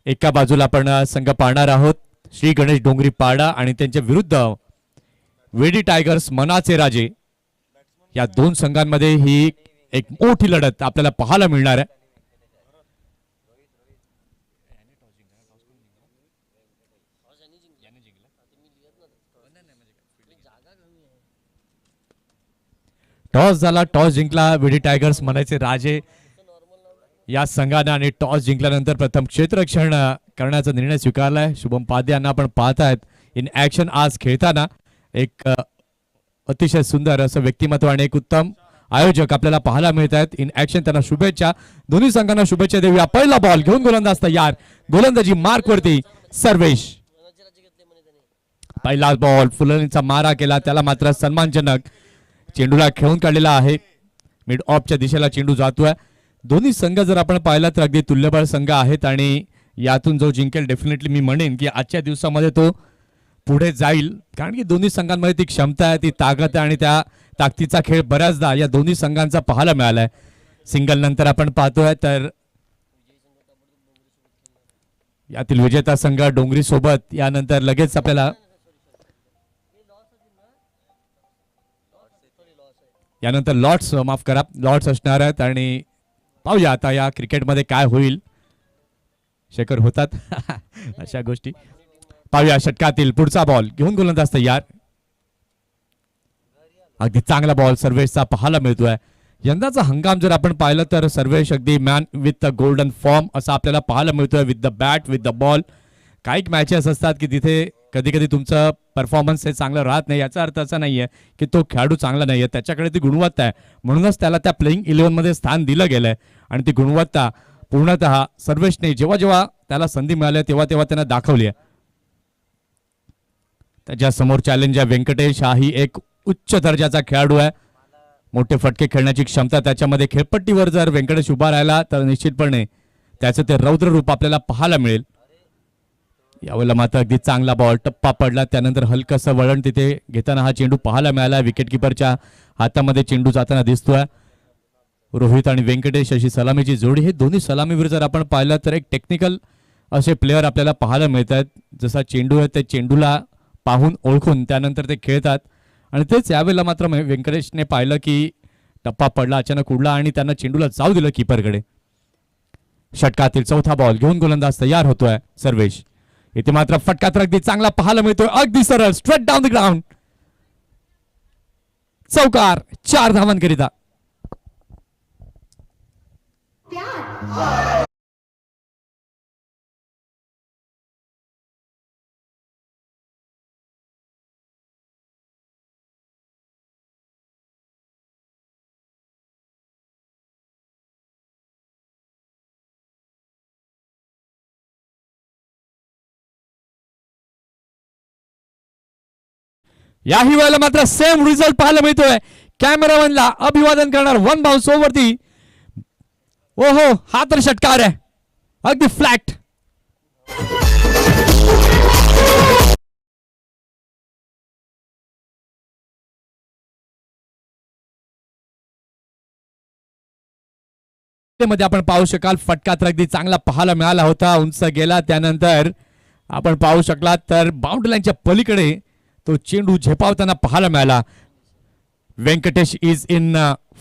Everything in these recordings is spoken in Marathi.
एका बाजूला आपण संघ पाहणार आहोत श्री गणेश डोंगरी पाडा आणि त्यांच्या विरुद्ध वेडी टायगर्स मनाचे राजे. या दोन संघांमध्ये ही एक मोठी लढत आपल्याला पाहायला मिळणार आहे. टॉस झाला, टॉस जिंकला वेडी टायगर्स मनाचे राजे या संघाने आणि टॉस जिंकल्यानंतर प्रथम क्षेत्ररक्षण करण्याचा निर्णय स्वीकारलाय. शुभम पाध्ये यांना आपण पाहतायत इन ऍक्शन आज खेळताना. एक अतिशय सुंदर असं व्यक्तिमत्व आणि एक उत्तम आयोजक आपल्याला पाहायला मिळत आहेत इन ऍक्शन. त्यांना शुभेच्छा, दोन्ही संघांना शुभेच्छा देऊया. पहिला बॉल घेऊन गोलंदाज तयार, गोलंदाजी मार्क वरती सर्वेश. पहिला बॉल फुलनीचा मारा केला, त्याला मात्र सन्मानजनक चेंडूला खेळून काढलेला आहे. मिड ऑफच्या दिशेला चेंडू जातोय. दोन्ही संघ जर आपण पाहिला तर अगदी तुल्यबळ संघ आहेत आणि यातून जो जिंकेल डेफिनेटली मी म्हणेन की आजच्या दिवसामध्ये तो पुढे जाईल, कारण की दोन्ही संघांमध्ये ती क्षमता आहे, ती ताकद आहे आणि त्या ताकदीचा खेळ बऱ्याचदा या दोन्ही संघांचा पाहायला मिळालाय. सिंगल नंतर आपण पाहतोय तर यातील विजेता संघ डोंगरी सोबत यानंतर लगेच आपल्याला यानंतर लॉर्ड्स माफ करा लॉर्ड्स असणार आहेत. आणि पाहूया आता या क्रिकेटमध्ये काय होईल. शेखर होतात अशा गोष्टी. पाहूया षटकातील पुढचा बॉल घेऊन गोलंदाज तयार. अगदी चांगला बॉल सर्वेशचा पाहायला मिळतोय. यंदाचा हंगाम जर आपण पाहिलं तर सर्वेश अगदी man with the golden form असा आपल्याला पाहायला मिळतोय. With the bat, with the ball. काही मॅचेस असतात की तिथे कधी कधी तुमचं परफॉर्मन्स हे चांगलं राहत नाही. याचा अर्थ असा नाहीये की तो खेळाडू चांगला नाहीये, त्याच्याकडे ती गुणवत्ता आहे, म्हणूनच त्याला त्या प्लेइंग 11 मध्ये स्थान दिलं गेलंय. आणि ती गुणवत्ता पूर्णतः सर्वेशने जेव्हा जेव्हा त्याला संधी मिळाली तेव्हा तेव्हा त्यानं दाखवली आहे. त्याच्या समोर चॅलेंज आहे व्यंकटेश. हाही एक उच्च दर्जाचा खेळाडू आहे, मोठे फटके खेळण्याची क्षमता त्याच्यामध्ये. खेळपट्टीवर जर व्यंकटेश उभा राहिला तर निश्चितपणे त्याचं ते रौद्र रूप आपल्याला पाहायला मिळेल. यावेळेला मात्र अगदी चांगला बॉल टप्पा पडला, त्यानंतर हलकसं वळण तिथे घेताना हा चेंडू पाहायला मिळाला. विकेट किपरच्या हातामध्ये चेंडू जाताना दिसतोय. रोहित आणि व्यंकटेश अशी सलामीची जोडी. हे दोन्ही सलामीवीर जर आपण पाहिलं तर एक टेक्निकल असे प्लेअर आपल्याला पाहायला मिळत आहेत. जसा चेंडू आहे ते चेंडूला पाहून ओळखून त्यानंतर ते खेळतात. आणि तेच यावेळेला मात्र व्यंकटेशने पाहिलं की टप्पा पडला, अचानक उडला आणि त्यांना चेंडूला जाऊ दिलं कीपरकडे. षटकातील चौथा बॉल घेऊन गोलंदाज तयार होतोय सर्वेश. इथे मात्र फटका तर अगदी चांगला पाहायला मिळतोय, अगदी सरळ स्ट्रेट डाऊन द ग्राउंड. चौकार, 4 धावांकरिता. याही वेळेला मात्र सेम रिझल्ट पाहायला मिळतोय. कॅमेरामॅनला अभिवादन करणार, 1 बाउन्स ओव्हरती. ओहो, हा तर षटकार आहे अगदी फ्लॅट. मध्ये आपण पाहू शकाल फटका तर अगदी चांगला पाहायला मिळाला होता, उंच गेला. त्यानंतर आपण पाहू शकला तर बाउंड्री लाईनच्या पलीकडे तो चेंडू झेपावताना पाहायला मिळाला. व्यंकटेश इज इन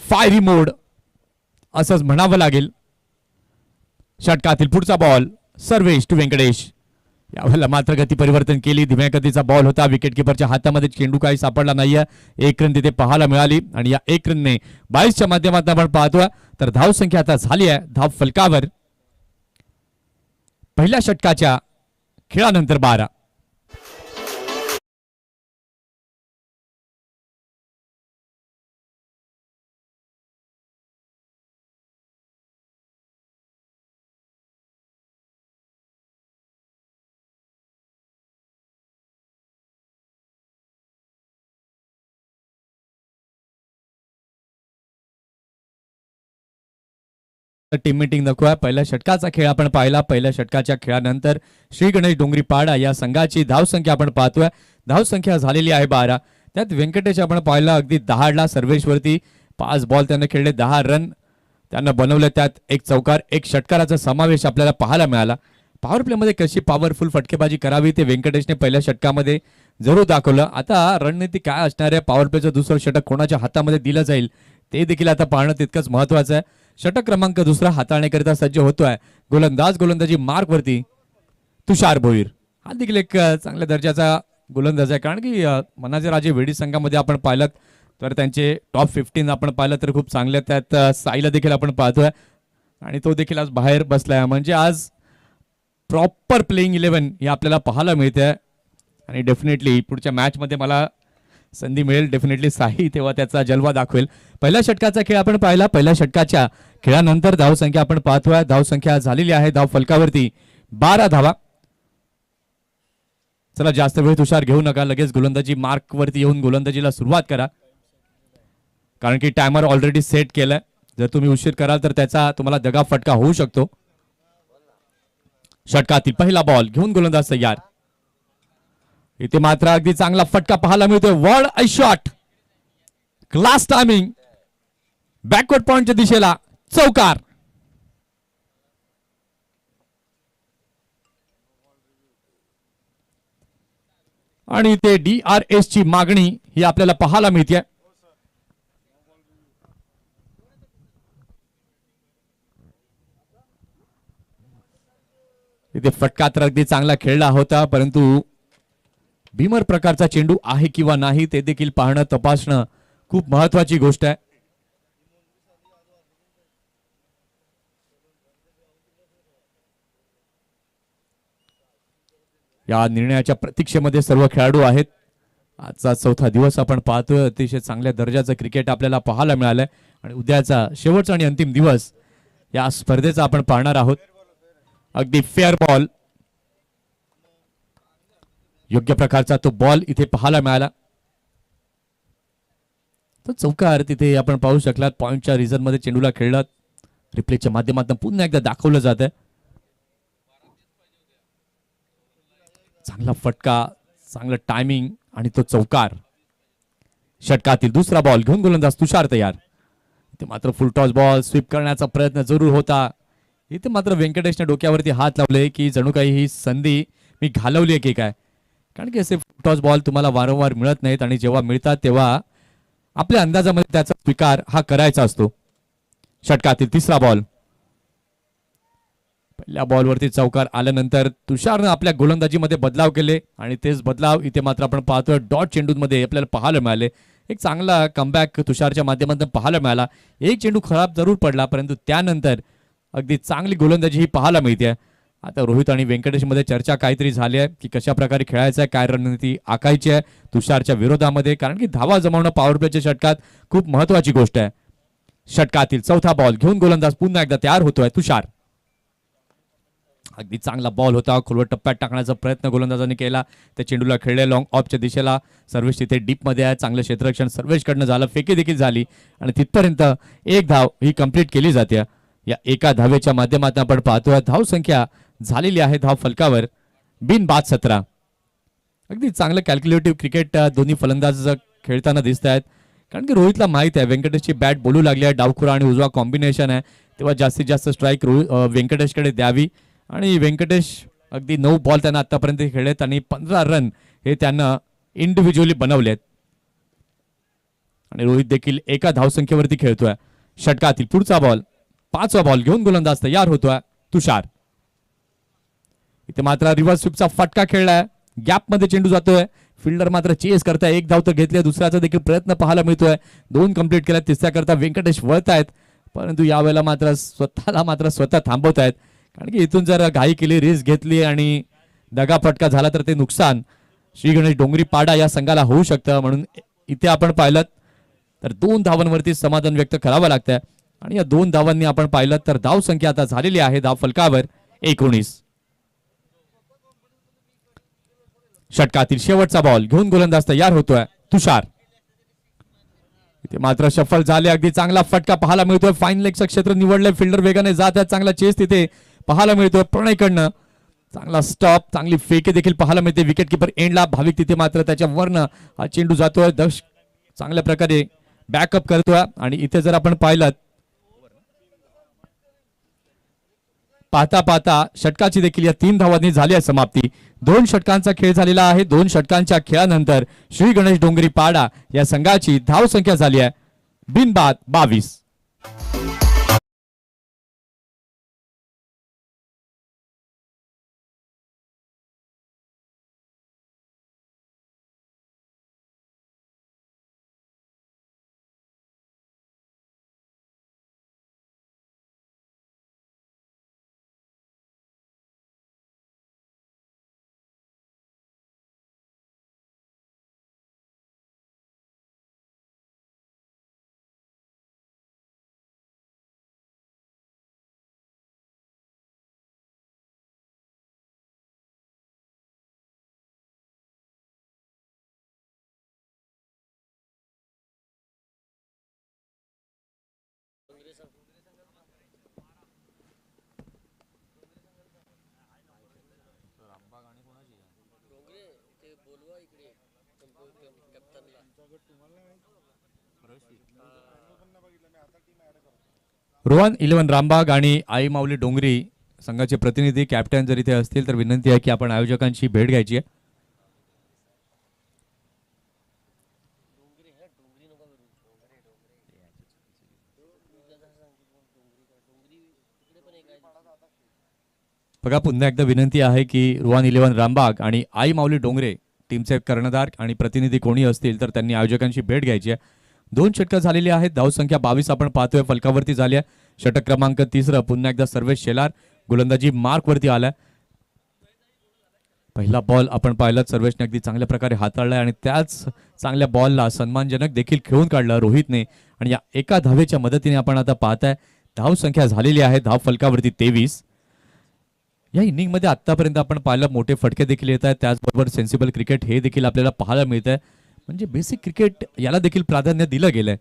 फायरी मोड असंच म्हणावं लागेल. षटकातील पुढचा बॉल सर्वेश टू व्यंकटेश. यावेळेला मात्र गती परिवर्तन केली, धीम्या गतीचा बॉल होता. विकेट किपरच्या हातामध्ये चेंडू काही सापडला नाहीये. 1 रन तिथे पाहायला मिळाली आणि या 1 रनने 22च्या माध्यमातून आपण पाहतोय तर धाव संख्या आता झाली आहे धाव फलकावर. पहिल्या षटकाच्या खेळानंतर 12. टीम मीटिंग नको आहे. पहिल्या षटकाचा खेळ आपण पाहिला. पहिल्या षटकाच्या खेळानंतर श्री गणेश डोंगरी पाडा या संघाची धावसंख्या आपण पाहतोय. धावसंख्या झालेली आहे 12. त्यात व्यंकटेश आपण पाहिला अगदी 10 सर्वेशवरती 5 बॉल त्याने खेळले, 10 रन त्यांना बनवले. त्यात 1 चौकार 1 षटकाराचा समावेश आपल्याला पाहायला मिळाला. पॉवर प्ले मध्ये कशी पॉवरफुल फटकेबाजी करावी ते व्यंकटेशने पहिल्या षटकामध्ये जरूर दाखवलं. आता रणनीती काय असणार आहे, पॉवर प्लेचं दुसरं षटक कोणाच्या हातामध्ये दिलं जाईल ते देखील आता पाहणं तितकंच महत्वाचं आहे. षटक क्रमांक दुसरा हाताळण्याकरिता सज्ज होतोय गोलंदाजी मार्कवरती तुषार भोईर. हा देखील एक चांगल्या दर्जाचा गोलंदाज आहे, कारण की मनाचे राजे वेडी संघामध्ये आपण पाहिलं तर त्यांचे टॉप 15 आपण पाहिलं तर खूप चांगले. त्यात साईला देखील आपण पाहतोय आणि तो देखील आज बाहेर बसलाय. म्हणजे आज प्रॉपर प्लेइंग 11 हे आपल्याला पाहायला मिळते आणि डेफिनेटली पुढच्या मॅच मध्ये मला संधी मिळेल. डेफिनेटली साई तेव्हा त्याचा जलवा दाखवेल. पहिल्या षटकाचा खेळ आपण पाहिला. पहिल्या षटकाच्या खेळानंतर धावसंख्या आपण पाहतोय, धावसंख्या झालेली आहे धाव फलकावरती 12 धावा. चला जास्त वेळ तुषार घेऊ नका, लगेच गोलंदाजी मार्क वरती येऊन गोलंदाजीला सुरुवात करा, कारण की टायमर ऑलरेडी सेट केलाय. जर तुम्ही उशीर कराल तर त्याचा तुम्हाला दगा फटका होऊ शकतो. षटकातील पहिला बॉल घेऊन गोलंदाज तयार. इथे मात्र अगदी चांगला फटका पाहायला मिळतोय. World I shot, class timing, backward पॉइंटच्या दिशेला चौकार. आणि ते DRS ची मागणी ही आपल्याला पाहायला मिळते. इथे फटका तर अगदी चांगला खेळला होता, परंतु भीमर प्रकारचा चेंडू आहे किंवा नाही ते देखील पाहणं तपासणं खूप महत्वाची गोष्ट आहे. या निर्णयाच्या प्रतीक्षेमध्ये सर्व खेळाडू आहेत. आजचा चौथा दिवस आपण पाहतोय, अतिशय चांगल्या दर्जाचं क्रिकेट आपल्याला पाहायला मिळालंय आणि उद्याचा शेवटचा आणि अंतिम दिवस या स्पर्धेचा आपण पाहणार आहोत. अगदी फेअर बॉल, योग्य प्रकारचा तो बॉल इथे पाहायला मिळाला. तो चौकार तिथे आपण पाहू शकलात. पॉइंटच्या रिझन मध्ये चेंडूला खेळलात. रिप्लेच्या माध्यमातून पुन्हा एकदा दाखवलं जात आहे. चांगला फटका, चांगलं टायमिंग आणि तो चौकार. षटकातील दुसरा बॉल घेऊन गोलंदाज तुषार तयार. इथे मात्र फुल टॉस बॉल स्वीप करण्याचा प्रयत्न जरूर होता. इथे मात्र व्यंकटेशने डोक्यावरती हात लावले की जणू काही ही संधी मी घालवली आहे की काय, कारण की असे फुल टॉस बॉल तुम्हाला वारंवार मिळत नाहीत आणि जेव्हा मिळतात तेव्हा आपल्या अंदाजामध्ये त्याचा स्वीकार हा करायचा असतो. षटकातील तिसरा बॉल, पहिल्या बॉलवरती चौकार आल्यानंतर तुषारनं आपल्या गोलंदाजीमध्ये बदलाव केले आणि तेच बदलाव इथे मात्र आपण पाहतोय डॉट चेंडूमध्ये आपल्याला पाहायला मिळाले. एक चांगला कमबॅक तुषारच्या माध्यमातून पाहायला मिळाला. एक चेंडू खराब जरूर पडला, परंतु त्यानंतर अगदी चांगली गोलंदाजी ही पाहायला मिळते. आता रोहित आणि व्यंकटेश मध्ये चर्चा काहीतरी झाली आहे की कशा प्रकारे खेळायचं आहे, काय रणनीती आखायची आहे तुषारच्या विरोधामध्ये, कारण की धावा जमवणं पॉवर प्लेच्या षटकात खूप महत्वाची गोष्ट आहे. षटकातील चौथा बॉल घेऊन गोलंदाज पुन्हा एकदा तयार होतोय तुषार. अगदी चांगला बॉल होता, खोलवर टप्प्यात टाकण्याचा प्रयत्न गोलंदाजाने केला. त्या चेंडूला खेळले लॉंग ऑफच्या दिशेला. सर्वेश तिथे डीप मध्ये आहे. चांगलं क्षेत्ररक्षण सर्वेश कडनं झालं, फेकी देखील झाली आणि तिथपर्यंत एक धाव ही कंप्लीट केली जाते. या एका धावेच्या माध्यमातून आपण पाहतोय धाव संख्या झालेली आहे धाव फलकावर बिनबाद 17. अगदी चांगलं कॅल्क्युलेटिव्ह क्रिकेट दोन्ही फलंदाज खेळताना दिसत आहेत, कारण की रोहितला माहित आहे व्यंकटेशची बॅट बोलू लागली आहे. डावखुरा आणि उजवा कॉम्बिनेशन आहे, तेव्हा जास्तीत जास्त स्ट्राईक व्यंकटेशकडे द्यावी. आणि व्यंकटेश अगदी 9 बॉल त्यांना आतापर्यंत खेळलेत आणि 15 रन हे त्यांना इंडिव्हिज्युअली बनवलेत. आणि रोहित देखील एका धावसंख्येवरती खेळतोय. षटकातील पुढचा बॉल, 5वा बॉल घेऊन गोलंदाज तयार होतोय तुषार. इथे मात्र रिव्हर्स स्वीपचा फटका खेळलाय, गॅप मध्ये चेंडू जातोय. फिल्डर मात्र चेस करताय. एक धाव तर घेतली, दुसऱ्याचा देखील प्रयत्न पाहायला मिळतोय. 2 कंप्लीट केल्या, तिसऱ्या करता व्यंकटेश वळतायत, परंतु यावेळेला मात्र स्वतः थांबवत आहेत, कारण की इथून जर घाई केली, रिस्क घेतली आणि दगा फटका झाला तर ते नुकसान श्री गणेश डोंगरी पाडा या संघाला होऊ शकतं. म्हणून इथे आपण पाहिलं तर 2 धावांवरती समाधान व्यक्त करावं लागतंय आणि या 2 धावांनी आपण पाहिलं तर धाव संख्या आता झालेली आहे धाव फलकावर 19. षटकातील शेवटचा बॉल घेऊन गोलंदाज तयार होतोय तुषार. इथे मात्र सफल झाले. अगदी चांगला फटका पाहायला मिळतोय. फाईन लेगचं क्षेत्र निवडलंय. फिल्डर वेगाने जात आहे. चांगला चेस तिथे पाहायला मिळतोय प्रणयकडनं. चांगला स्टॉप, चांगली फेकी देखील पाहायला मिळते विकेट किपर एंडला. भाविक तिथे मात्र त्याच्या वरनं हा चेंडू जातोय. दक्ष चांगल्या प्रकारे बॅकअप करतोय आणि इथे जर आपण पाहिलं पाहता पाहता षटकाची देखील या 3 धावांनी झाली आहे समाप्ती. 2 षटकांचा खेळ झालेला आहे. 2 षटकांच्या खेळानंतर श्री गणेश डोंगरी पाडा या संघाची धाव संख्या झाली आहे बिनबाद 22. रोहन 11 रामबाग आणि आई माऊली डोंगरी संघाचे प्रतिनिधी कॅप्टन जर इथे असतील तर विनंती आहे की आपण आयोजकांची भेट घ्यायची आहे. बघा पुन्हा एकदा विनंती आहे की रोहन 11 रामबाग आणि आई माऊली डोंगरे टीमचे कर्णधार आणि प्रतिनिधी कोणी असतील तर त्यांनी आयोजकांची भेट घ्यायची आहे. 2 षटकं झालेली आहेत. धावसंख्या 22 आपण पाहतोय फलकावरती झाली आहे. षटक क्रमांक 3 पुन्हा एकदा सर्वेश शेलार गोलंदाजी मार्क वरती आलाय. पहिला बॉल आपण पाहिला सर्वेशने अगदी चांगल्या प्रकारे हाताळलाय आणि त्याच चांगल्या बॉलला सन्मानजनक देखील खेळून काढलं रोहितने आणि या एका धावेच्या मदतीने आपण आता पाहताय धाव संख्या झालेली आहे धाव फलकावरती 23. या इनिंग मध्ये आतापर्यंत आपण पाहिलं मोठे फटके देखील येत आहेत. त्याचबरोबर सेन्सिबल क्रिकेट हे देखील आपल्याला पाहायला मिळत आहे. म्हणजे बेसिक क्रिकेट याला देखील प्राधान्य दिलं गेलंय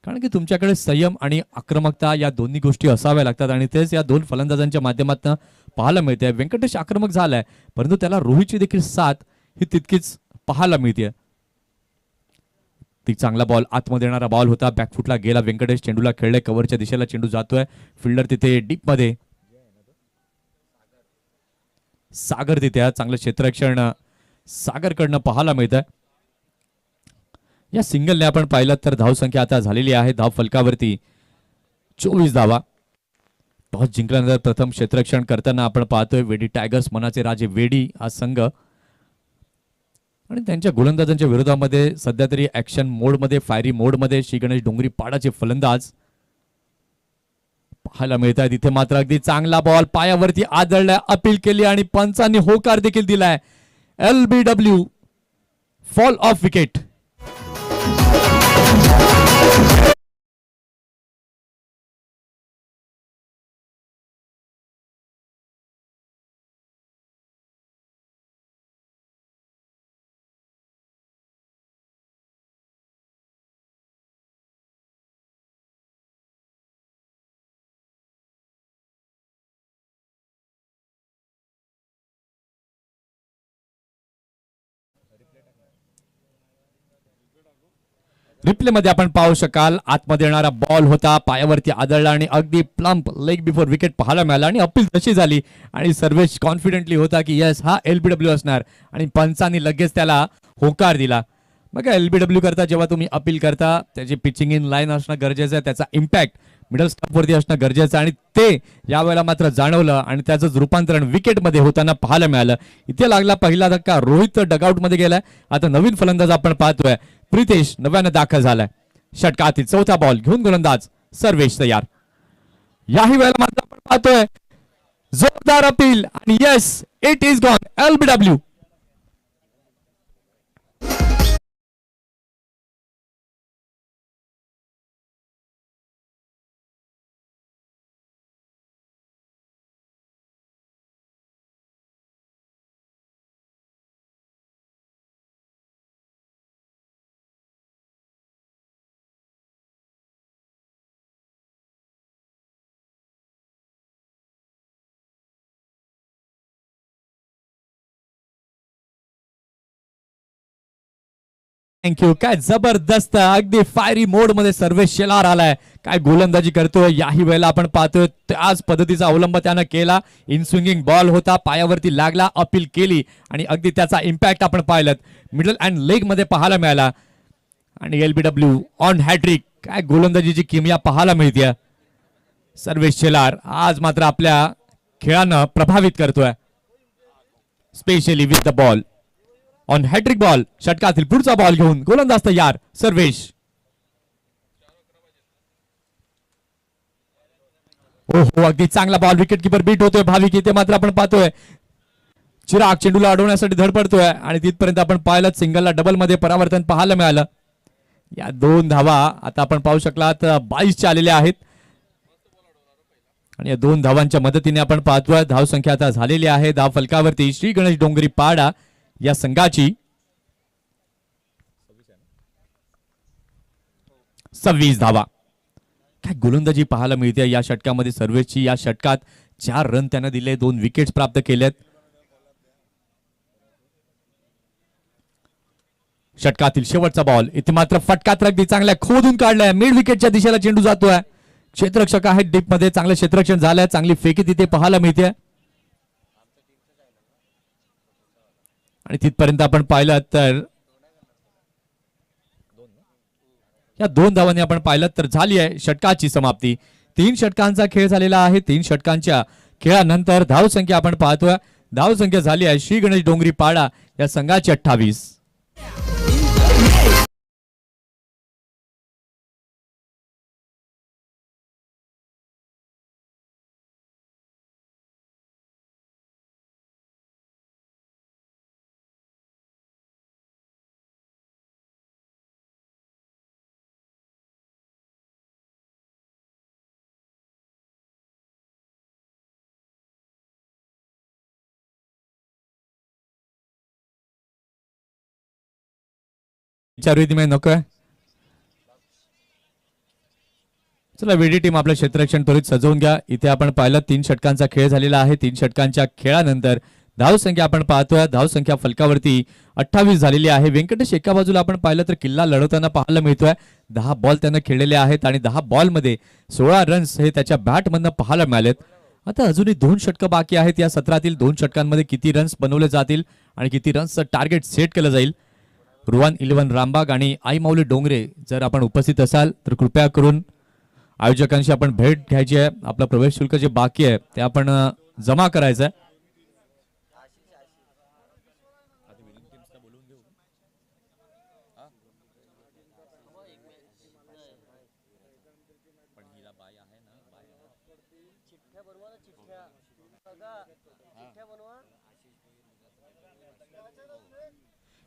कारण की तुमच्याकडे संयम आणि आक्रमकता या दोन्ही गोष्टी असाव्या लागतात आणि तेच या 2 फलंदाजांच्या माध्यमातून पाहायला मिळते. व्यंकटेश आक्रमक झालाय परंतु त्याला रोहितची देखील साथ ही तितकीच पाहायला मिळते. ती चांगला बॉल आतमध्ये येणारा बॉल होता. बॅकफुटला गेला व्यंकटेश चेंडूला खेळले कव्हरच्या दिशेला चेंडू जातोय. फिल्डर तिथे डीप मध्ये सागर तिथे चांगलं क्षेत्ररक्षण सागरकडनं पाहायला मिळतंय. या सिंगलने आपण पाहिलं तर धाव संख्या आता झालेली आहे धाव फलकावरती 24 धावा. टॉस जिंकल्यानंतर प्रथम क्षेत्ररक्षण करताना आपण पाहतोय वेडी टायगर्स मनाचे राजे वेडी हा संघ आणि त्यांच्या गोलंदाजांच्या विरोधामध्ये सध्या तरी ऍक्शन मोडमध्ये फायरी मोडमध्ये श्री गणेश डोंगरी पाडाचे फलंदाज पाहायला मिळत आहेत. इथे मात्र अगदी चांगला बॉल पायावरती आदळलाय अपील केली आणि पंचांनी होकार देखील दिलाय. LBW fall of wicket. Replay मध्ये आपण पाहू शकाल आतमध्ये येणारा बॉल होता पायावरती आदळला आणि अगदी प्लम्प लेग बिफोर विकेट पाहायला मिळाला आणि अपील तशी झाली आणि सर्वेश कॉन्फिडेंटली होता की यस हा LBW असणार आणि पंचांनी लगेच त्याला होकार दिला. बघा LBW करता जेव्हा तुम्ही अपील करता त्याची पिचिंग इन लाईन असणं गरजेचं आहे. त्याचा इम्पॅक्ट मिडल स्टॉपवरती असणं गरजेचं आहे आणि ते यावेळेला मात्र जाणवलं आणि त्याचं रूपांतरण विकेटमध्ये होताना पाहायला मिळालं. इथे लागला पहिला धक्का. रोहित डगआउट मध्ये गेलाय. आता नवीन फलंदाज आपण पाहतोय प्रितेश नव्यानं दाखल झालाय. षटकातील चौथा बॉल घेऊन गोलंदाज सर्वेश तयार. याही वेळेला मात्र आपण पाहतोय जोरदार अपील आणि yes it is gone LBW. Thank you. काय जबरदस्त अगदी फायरी मोड मध्ये सर्वेश शेलार आलाय. काय गोलंदाजी करतोय. याही वेळेला आपण पाहतोय त्याच पद्धतीचा अवलंब त्यानं केला. इन स्विंगिंग बॉल होता, पायावरती लागला, अपील केली आणि अगदी त्याचा इम्पॅक्ट आपण पाहिलं मिडल अँड लेग मध्ये पाहायला मिळाला. आणि LBW ऑन हॅट्रिक. काय गोलंदाजीची किमया पाहायला मिळते. सर्वेश शेलार आज मात्र आपल्या खेळानं प्रभावित करतोय, specially with the ball. On hattrick ball. षटकातील पुढचा बॉल घेऊन गोलंदाज तयार सर्वेश. हो अगदी चांगला बॉल. विकेट किपर बीट होतोय भाविक. इथे मात्र आपण पाहतोय चिराग चेंडूला अडवण्यासाठी धडपडतोय आणि तिथपर्यंत आपण पाहिलं सिंगलला डबल मध्ये परावर्तन पाहायला मिळालं. या 2 धावा आता आपण पाहू शकलात 22 आलेल्या आहेत आणि या 2 धावांच्या मदतीने आपण पाहतोय धावसंख्या आता झालेली आहे धाव फलकावरती श्री गणेश डोंगरी पाडा या संघाची 26 धावा. काय गोलंदाजी पाहायला मिळते या षटकामध्ये सर्वेशची. या षटकात 4 रन त्याने दिले, 2 विकेट्स प्राप्त केलेत. षटकातील शेवटचा बॉल. इथे मात्र फटका अगदी चांगल्या खोदून काढलाय. मिड विकेटच्या दिशेला चेंडू जातोय. क्षेत्ररक्षक आहेत डीप मध्ये. चांगलं क्षेत्ररक्षण झालंय. चांगली फेकी तिथे पाहायला मिळते आणि तिथपर्यंत आपण पाहिलं तर या 2 धावांनी आपण पाहिलं तर झाली आहे षटकाची समाप्ती. 3 षटकांचा खेळ झालेला आहे. 3 षटकांच्या खेळानंतर धावसंख्या आपण पाहतोय. धावसंख्या झाली आहे श्री गणेश डोंगरी पाडा या संघाची 28. विचारू नको. चला वेडी टीम आपलं क्षेत्ररक्षण त्वरित सजवून घ्या. इथे आपण पाहिलं 3 षटकांचा खेळ झालेला आहे. 3 षटकांच्या खेळानंतर धावसंख्या आपण पाहतोय धावसंख्या फलकावरती 28 झालेली आहे. व्यंकटेश एका बाजूला आपण पाहिलं तर किल्ला लढवताना पाहायला मिळतोय. 10 बॉल त्यानं खेळलेले आहेत आणि 10 बॉल मध्ये 16 रन्स हे त्याच्या बॅट मधनं पाहायला मिळालेत. आता अजूनही 2 षटकं बाकी आहेत. या सत्रातील 2 षटकांमध्ये किती रन्स बनवले जातील आणि किती रन्सचं टार्गेट सेट केलं जाईल. रुवान 11 रामबाग आणि आई माऊली डोंगरे जर आपण उपस्थित असाल तर कृपया करून आयोजकांशी आपण भेट घ्यायची आहे. आपलं प्रवेश शुल्क जे बाकी आहे ते आपण जमा करायचं आहे.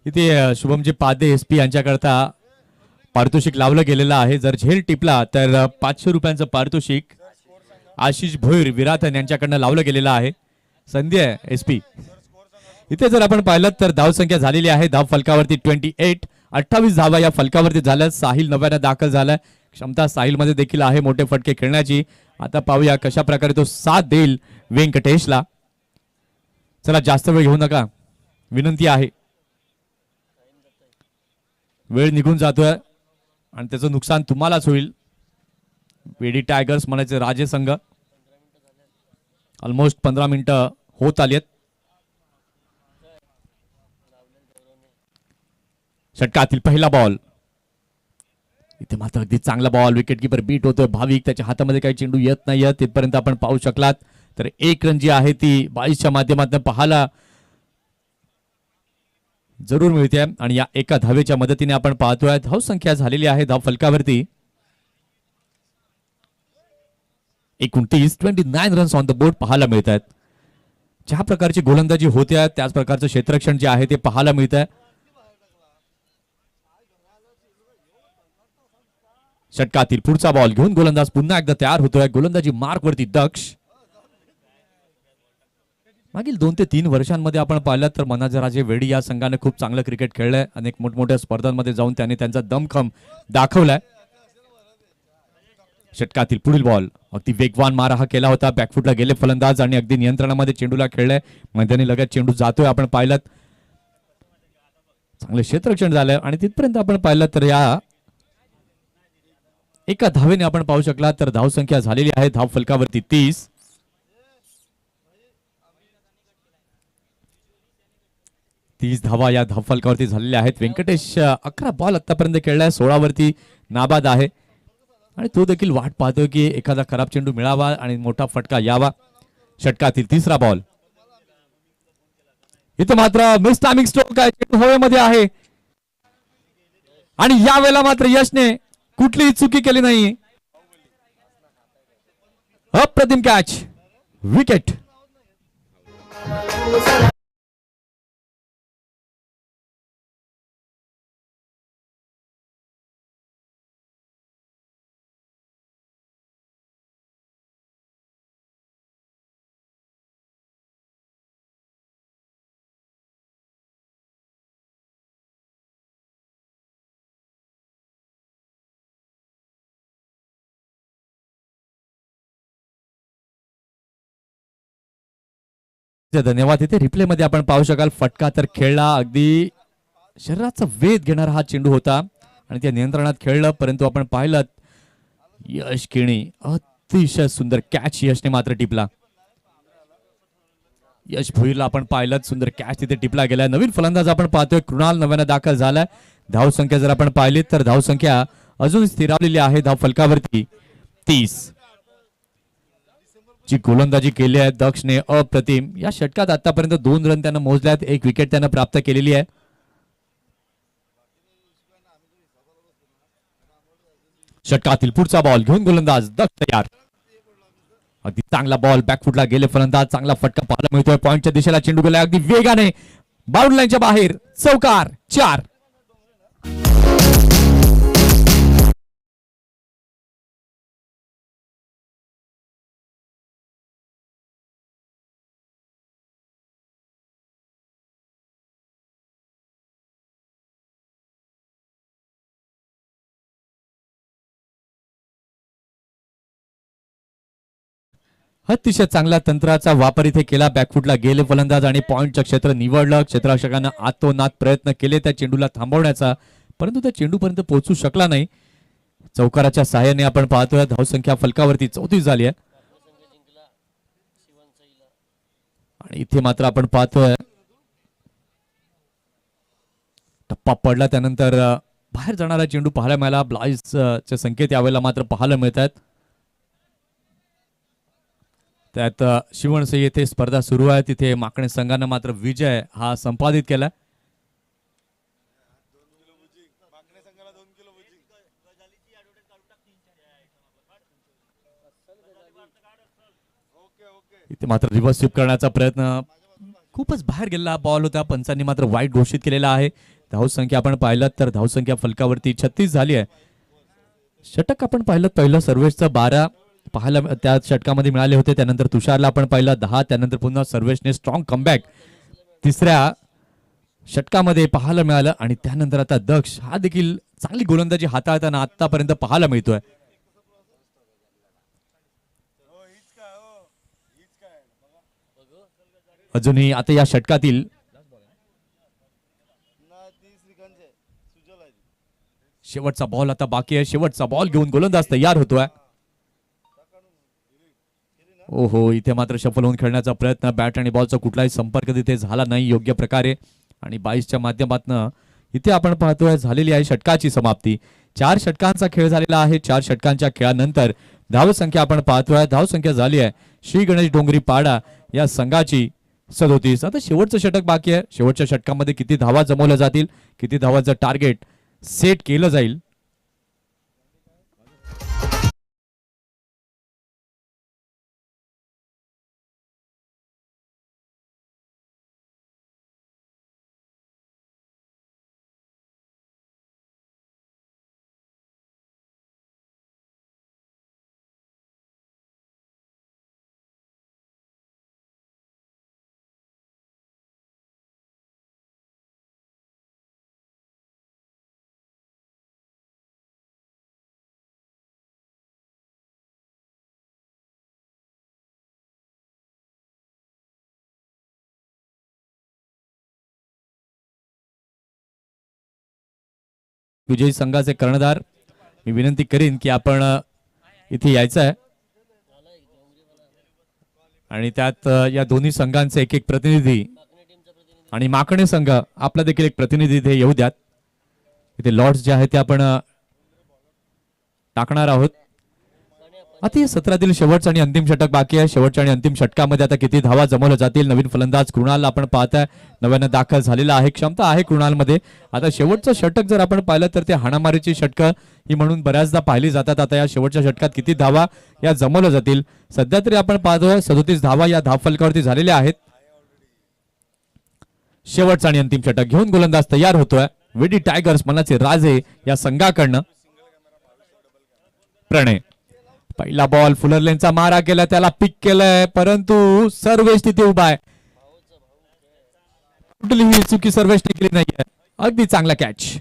इथे शुभमजी पादे SP यांच्याकरता पारितोषिक लावलं गेलेलं आहे. जर झेल टिपला तर 500 रुपयांचं पारितोषिक आशिष भोईर विराथन यांच्याकडनं लावलं गेलेलं आहे. संधी आहे SP. इथे जर आपण पाहिलं तर धावसंख्या झालेली आहे धाव फलकावरती 28. 28 धावा या फलकावरती झाल्या. साहिल नव्यानं दाखल झालाय. क्षमता साहिल मध्ये देखील आहे मोठे फटके खेळण्याची. आता पाहूया कशा प्रकारे तो साथ देईल व्यंकटेशला. चला जास्त वेळ घेऊ नका विनंती आहे. वेळ निघून जातोय आणि त्याचं नुकसान तुम्हालाच होईल. वेडी टायगर्स म्हणायचे राजे संघ. ऑलमोस्ट 15 मिनिटं होत आलीत. षटकातील पहिला बॉल. इथे मात्र अगदी चांगला बॉल. विकेट किपर बीट होतोय भाविक. त्याच्या हातामध्ये काही चेंडू येत नाही. तिथपर्यंत आपण पाहू शकलात तर 1 रन जी आहे ती 22च्या माध्यमातून पाहायला जरूर मिळते आणि या एका धावेच्या मदतीने आपण पाहतोय धावसंख्या झालेली आहे धाव फलकावरती 29 रन्स ऑन द बोर्ड पाहायला मिळत आहेत. ज्या प्रकारची गोलंदाजी होते त्याच प्रकारचं क्षेत्ररक्षण जे आहे ते पाहायला मिळत आहे. षटकातील पुढचा बॉल घेऊन गोलंदाज पुन्हा एकदा तयार होतोय. गोलंदाजी मार्क वरती दक्ष. मागील 2 ते 3 वर्षांमध्ये आपण पाहिलं तर मनाजराजे वेडी या संघाने खूप चांगलं क्रिकेट खेळलंय. अनेक मोठमोठ्या स्पर्धांमध्ये जाऊन त्यांनी त्यांचा दमखम दाखवलाय. षटकातील पुढील बॉल. अगदी वेगवान मारा हा केला होता. बॅकफुटला गेले फलंदाज आणि अगदी नियंत्रणामध्ये चेंडूला खेळलाय. मैदानी लगत चेंडू जातोय आपण पाहिलं. चांगलं क्षेत्ररक्षण झालं आणि तिथपर्यंत आपण पाहिलं तर या एका धावेने आपण पाहू शकला तर धावसंख्या झालेली आहे धाव फलकावरती 30. 30 धावा या धावफलकावरती झालेल्या आहेत. व्यंकटेश 11 बॉल आतापर्यंत खेळलाय, 16 वरती नाबाद आहे आणि तो देखील वाट पाहतोय की एखादा खराब चेंडू मिळावा आणि मोठा फटका यावा. षटकातील तिसरा बॉल इथं मात्र मिस टायमिंग स्ट्रोक आहे, चेंडू हवेमध्ये आहे आणि यावेळेला मात्र यशने कुठलीही चुकी केली नाही. अप्रतिम कॅच, विकेट. धन्यवाद. इथे रिप्ले मध्ये आपण पाहू शकाल फटका तर खेळला, अगदी शरीराचा वेध घेणारा हा चेंडू होता आणि त्या नियंत्रणात खेळलं, परंतु आपण पाहिलं यश केणी अतिशय सुंदर कॅच यशने मात्र टिपला. यश भोईरला आपण पाहिलं सुंदर कॅच तिथे टिपला गेलाय. नवीन फलंदाज आपण पाहतोय कृणाल नव्यानं दाखल झालाय. धावसंख्या जर आपण पाहिली तर धावसंख्या अजून स्थिरावलेली आहे धाव फलकावरती 30. जी गोलंदाजी केली आहे दक्षने अप्रतिम. या षटकात आतापर्यंत 2 रन त्यानं मोजले आहेत, 1 विकेट त्यानं प्राप्त केलेली आहे. षटकातील पुढचा बॉल घेऊन गोलंदाज दक्ष तयार. अगदी चांगला बॉल बॅकफुटला गेले फलंदाज, चांगला फटका पाहायला मिळतोय. पॉइंटच्या दिशेला चेंडू गेला अगदी वेगाने बाउंड्री लाईनच्या बाहेर, चौकार 4. अतिशय चांगला तंत्राचा वापर इथे केला. बॅकफुटला गेले फलंदाज आणि पॉइंटचं क्षेत्र निवडलं. क्षेत्ररक्षकांना आतोनात प्रयत्न केले त्या चेंडूला थांबवण्याचा, परंतु त्या चेंडूपर्यंत पोहोचू शकला नाही. चौकाराच्या सहाय्याने आपण पाहतोय धावसंख्या फलकावरती 34 झाली आहे आणि इथे मात्र आपण पाहतोय टप्पा पडला त्यानंतर बाहेर जाणारा चेंडू पाहायला मिळाला. ब्लाइजचे संकेत यावेळेला मात्र पाहायला मिळत आहेत. त्यात शिवणसई येथे स्पर्धा सुरू आहे, तिथे माकणे संघानं मात्र विजय हा संपादित केला. इथे मात्र रिव्हर्स स्वीप करण्याचा प्रयत्न, खूपच बाहेर गेलेला बॉल होता, पंचांनी मात्र वाईट घोषित केलेला आहे. धावसंख्या आपण पाहिलं तर धावसंख्या फलकावरती 36 झाली आहे. षटक आपण पाहिलं पहिलं सर्वेशचं 12 पाहायला त्या षटकामध्ये मिळाले होते, त्यानंतर तुषारला आपण पाहिलं 10, त्यानंतर पुन्हा सर्वेशने स्ट्रॉंग कमबॅक तिसऱ्या षटकामध्ये पाहायला मिळालं आणि त्यानंतर आता दक्ष हा देखील चांगली गोलंदाजी हाताळताना आतापर्यंत पाहायला मिळतोय. अजूनही आता या षटकातील शेवटचा बॉल आता बाकी आहे. शेवटचा बॉल घेऊन गोलंदाज तयार होतोय. ओहो, इथे मात्र सफल होऊन खेळण्याचा प्रयत्न, बॅट आणि बॉलचा कुठलाही संपर्क तिथे झाला नाही योग्य प्रकारे आणि 22च्या माध्यमातून इथे आपण पाहतोय झालेली आहे षटकाची समाप्ती. 4 षटकांचा खेळ झालेला आहे. 4 षटकांच्या खेळानंतर धावसंख्या आपण पाहतोय, धावसंख्या झाली आहे श्री गणेश डोंगरी पाडा या संघाची 37. आता शेवटचं षटक बाकी आहे. शेवटच्या षटकामध्ये किती धावा जमवल्या जातील, किती धावांचं टार्गेट सेट केलं जाईल विजयी संघाचे कर्णधार, मी विनंती करीन की आपण इथे यायचं आहे आणि त्यात या दोन्ही संघांचे एक एक प्रतिनिधी आणि माकणे संघ आपला देखील एक प्रतिनिधी इथे येऊ द्यात. इथे लॉर्ड्स जे आहे ते आपण टाकणार आहोत. आता या सत्रातील शेवटचा आणि अंतिम षटक बाकी आहे. शेवटच्या आणि अंतिम षटकामध्ये आता किती धावा जमवल्या जातील. नवीन फलंदाज कृणाल आपण पाहताय नव्यानं दाखल झालेला आहे. क्षमता आहे कृणालमध्ये. आता शेवटचं षटक जर आपण पाहिलं तर ते हाणामारीची षटकं ही म्हणून बऱ्याचदा पाहिली जातात. आता या शेवटच्या षटकात किती धावा या जमवल्या जातील. सध्या तरी आपण पाहतोय 37 धावा या धावफलकावरती झालेल्या आहेत. शेवटचा आणि अंतिम षटक घेऊन गोलंदाज तयार होतोय. विडी टायगर्स मनाचे राजे या संघाकडनं प्रणय. पहिला बॉल फुलरलेनचा मारा केला, त्याला पिक केलंय परंतु सर्वेश तिथे उभा आहे. कुठलीही चुकी सर्वेशने केली नाहीये. अगदी चांगला कॅच.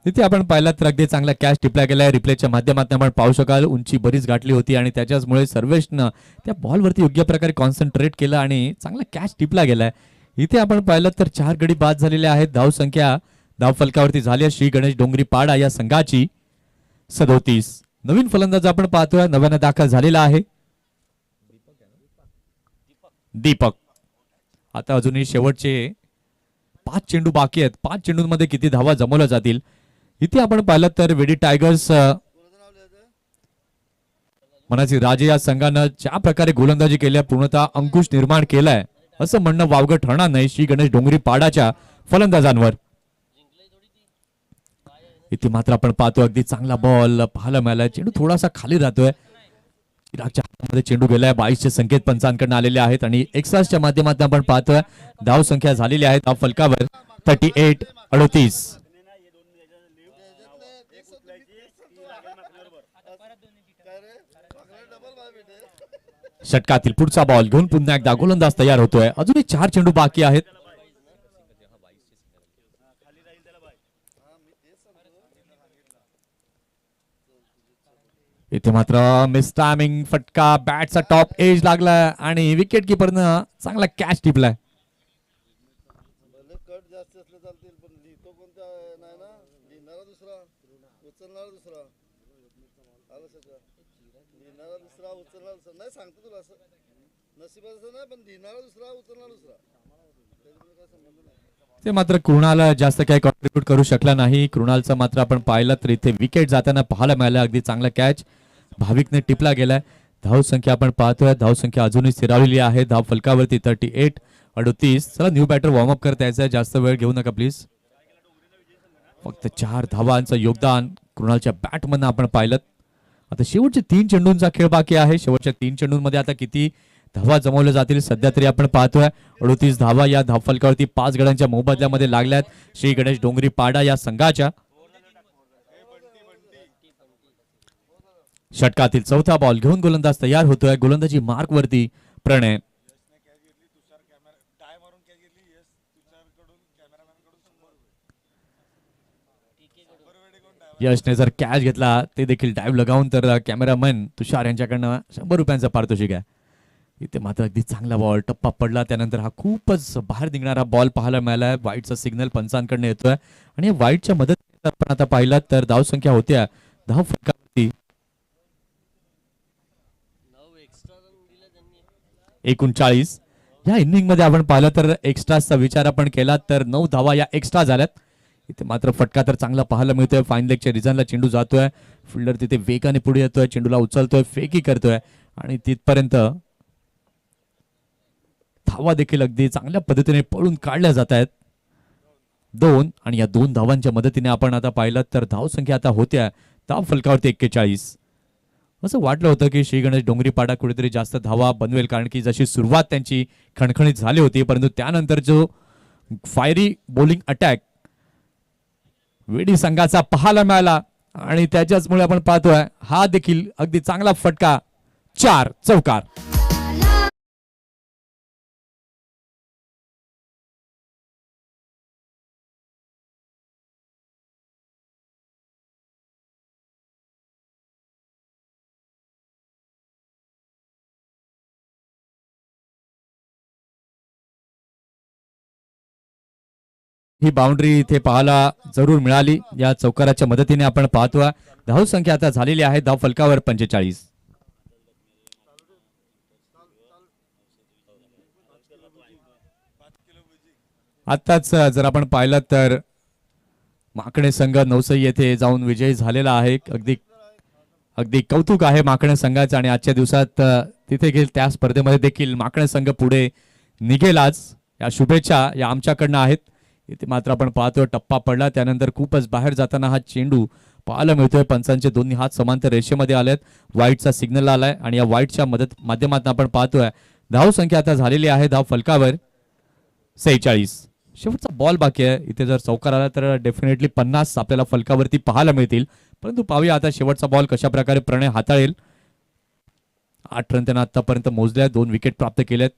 तिथे आपण पाहिलं तर अगदी चांगला कॅच टिपला गेलाय. रिप्लेच्या माध्यमातून आपण पाहू शकाल उंची बरीच गाठली होती आणि त्याच्यामुळे सर्वेशनं त्या बॉलवरती योग्य प्रकारे कॉन्सन्ट्रेट केलं आणि चांगला कॅच टिपला गेलाय. इथे आपण पाहिलं तर 4 गडी बाद झालेले आहेत. धाव संख्या धाव फलकावरती झाली आहे श्री गणेश डोंगरी पाडा या संघाची 37. नवीन फलंदाज आपण पाहतोय नव्यानं दाखल झालेला आहे दीपक. आता अजूनही शेवटचे 5 चेंडू बाकी आहेत. 5 चेंडूंमध्ये किती धावा जमवल्या जातील. इथे आपण पाहिलं तर वेडी टायगर्स मनाची राजे या संघानं ज्या प्रकारे गोलंदाजी केल्या पूर्णतः अंकुश निर्माण केलाय असं म्हणणं वावगं ठरणार नाही श्री गणेश डोंगरी पाडाच्या फलंदाजांवर. इथे मात्र आपण पाहतो अगदी चांगला बॉल पाहायला मिळाला. चेंडू थोडासा खाली राहतोय. चिरागच्या हातामध्ये चेंडू गेलाय. 22चे संकेत पंचांकडून आलेले आहेत आणि एक्स्ट्राच्या माध्यमातून आपण पाहतोय धाव संख्या झालेली आहे धाव फलकावर 38-38. षटकातील पुढचा बॉल घेऊन पुन्हा एकदा गोलंदाज तयार होतोय. अजूनही 4 चेंडू बाकी आहेत. इथे मात्र मिस टायमिंग फटका बॅटचा टॉप एज लागलाय आणि विकेट किपरनं चांगला कॅच टिपलाय. ते मात्र कृणाल जास्त काही कॉन्ट्रीब्यूट करू शकला नाही. कृणालचं मात्र आपण पाहिलं तर इथे विकेट जाताना पाहायला मिळालं. अगदी चांगला कॅच भाविकने टिपला गेलाय. धाव संख्या आपण पाहतोय धाव संख्या अजूनही स्थिरावलेली आहे धाव फलकावरती 38-38. चला न्यू बॅटर वॉर्मअप करता यायचं. जास्त वेळ घेऊ नका प्लीज. फक्त 4 धावांचं योगदान कृणालच्या बॅटमधनं आपण पाहिलं. आता शेवटचे 3 चेंडूंचा खेळ बाकी आहे. शेवटच्या 3 चेंडूंमध्ये आता किती धावा जमवल्या जातील. सध्या तरी आपण पाहतोय 38 धावा या धावफलकावरती 5 गड्यांच्या मोबदल्यामध्ये लागल्यात श्री गणेश डोंगरी पाडा या संघाच्या. षटकातील चौथा बॉल घेऊन गोलंदाज तयार होतोय. गोलंदाजी मार्क वरती प्रणय. यशने जर कॅच घेतला ते देखील डायव्ह लगावून तर कॅमेरामॅन तुषार यांच्याकडनं 100 रुपयांचं पारितोषिक आहे. इथे मात्र अगदी चांगला बॉल टप्पा पडला. त्यानंतर हा खूपच बाहेर निघणारा बॉल पाहायला मिळालाय. वाईटचा सिग्नल पंचांकडनं येतोय आणि वाईटच्या मदतीने आपण आता पाहिलं तर धाव संख्या होत्या धाव फलकावरती 39. या इनिंग मध्ये आपण पाहिलं तर एक्स्ट्राचा विचार आपण केला तर 9 धावा या एक्स्ट्रा झाल्यात. इथे मात्र फटका तर चांगला पाहायला मिळतोय. फाईन लेगच्या रिझनला चेंडू जातोय. फिल्डर तिथे वेगाने पुढे येतोय. चेंडूला उचलतोय फेकी करतोय आणि तिथपर्यंत धावा देखील अगदी चांगल्या पद्धतीने पळून काढल्या जात आहेत. 2 आणि या 2 धावांच्या मदतीने आपण आता पाहिलं तर धाव संख्या आता होत्या धाव फलकावरती 41. असं वाटलं होतं की श्री गणेश डोंगरी पाडा कुठेतरी जास्त धावा बनवेल कारण की जशी सुरुवात त्यांची खणखणीत झाली होती परंतु त्यानंतर जो फायरी बॉलिंग अटॅक वेडी संघाचा पाहायला मिळाला आणि त्याच्याचमुळे आपण पाहतोय हा देखील अगदी चांगला फटका 4 चौकार. ही बाउंड्री इथे पाहायला जरूर मिळाली. या चौकाराच्या मदतीने आपण पाहतोय. धाव संख्या आता झालेली आहे धाव फलकावर 45. आताच जर आपण पाहिलं तर माकणे संघ नवसई येथे जाऊन विजयी झालेला आहे. अगदी अगदी कौतुक आहे माकणे संघाचं आणि आजच्या दिवसात तिथे गेल त्या स्पर्धेमध्ये देखील माकणे संघ पुढे निघेल. आज या शुभेच्छा या आमच्याकडनं आहेत. इथे मात्र आपण पाहतोय टप्पा पडला त्यानंतर खूपच बाहेर जाताना हा चेंडू पाहायला मिळतोय. पंचांचे दोन्ही हात समांतर रेषेमध्ये आलेत. वाईटचा सिग्नल आलाय आणि या वाईटच्या माध्यमातून आपण पाहतोय धाव संख्या आता झालेली आहे धाव फलकावर 46. शेवटचा बॉल बाकी आहे. इथे जर चौकार आला तर डेफिनेटली 50 आपल्याला फलकावरती पाहायला मिळतील. परंतु पाहूया आता शेवटचा बॉल कशा प्रकारे प्रणय हाताळेल. 8 रन त्यानं आतापर्यंत मोजल्या. 2 विकेट प्राप्त केल्यात.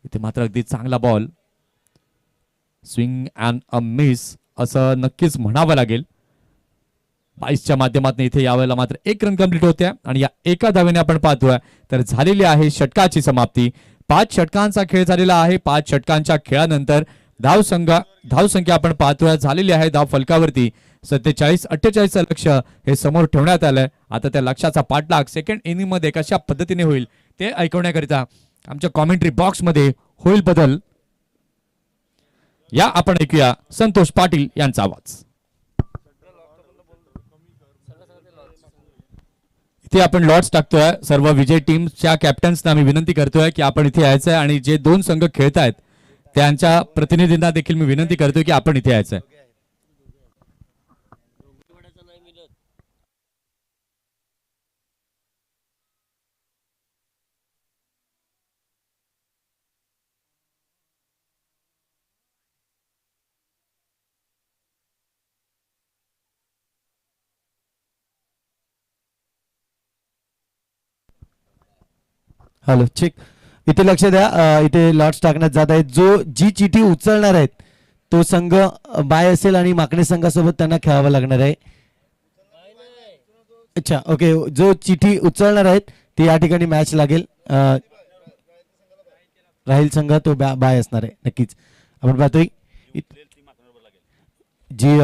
इथे मात्र अगदी चांगला ball. Swing and a miss असं नक्कीच म्हणावं लागेल. 22च्या माध्यमातून इथे यावेळेला मात्र 1 रन कंप्लीट होत्या आणि या एका धावेने आपण पाहतोय तर झालेली आहे षटकाची समाप्ती. 5 षटकांचा खेळ झालेला आहे. 5 षटकांच्या खेळानंतर धाव संख्या आपण पाहतोय झालेली आहे धाव फलकावरती 47-48चं लक्ष हे समोर ठेवण्यात आलंय. आता त्या लक्षाचा पाठलाग सेकंड इनिंग मध्ये कशा पद्धतीने होईल ते ऐकवण्याकरिता आमच्या कॉमेंट्री बॉक्स मध्ये होईल बदल. या आपण ऐकूया संतोष पाटील यांचा आवाज. इथे आपण लॉट्स टाकतोय. सर्व विजय टीमच्या कॅप्टन्सना आम्ही विनंती करतोय की आपण इथे यायचंय आणि जे 2 संघ खेळतायत त्यांच्या प्रतिनिधींना देखील मी विनंती करतोय की आपण इथे यायचंय. Hello check. इथे लक्ष द्या. इथे लॉट्स टाकण्यात जात आहेत. जी चिठी उचलणार आहेत तो संघ बाय असेल आणि माकणे संघासोबत त्यांना खेळावं लागणार आहे. अच्छा ओके. जो चिठी उचलणार आहेत ती या ठिकाणी मॅच लागेल. राहील संघ तो बाय असणार आहे नक्कीच. आपण पाहतोय जी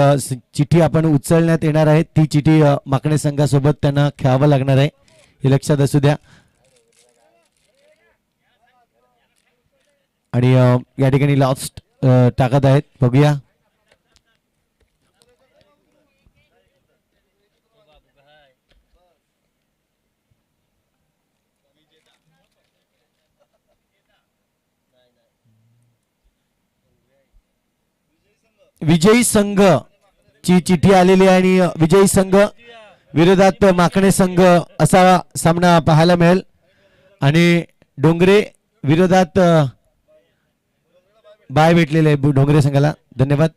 चिठी आपण उचलण्यात येणार आहे ती चिठी माकणे संघासोबत त्यांना खेळावं लागणार आहे. हे लक्षात असू द्या. आणि या ठिकाणी लॉस्ट टाकत आहेत. बघूया. विजयी संघ ची चिठी आलेली आहे आणि विजयी संघ विरोधात माकणे संघ असा सामना पाहायला मिळेल आणि डोंगरे विरोधात बाय भेटलेले आहे डोंगरे संघाला. धन्यवाद.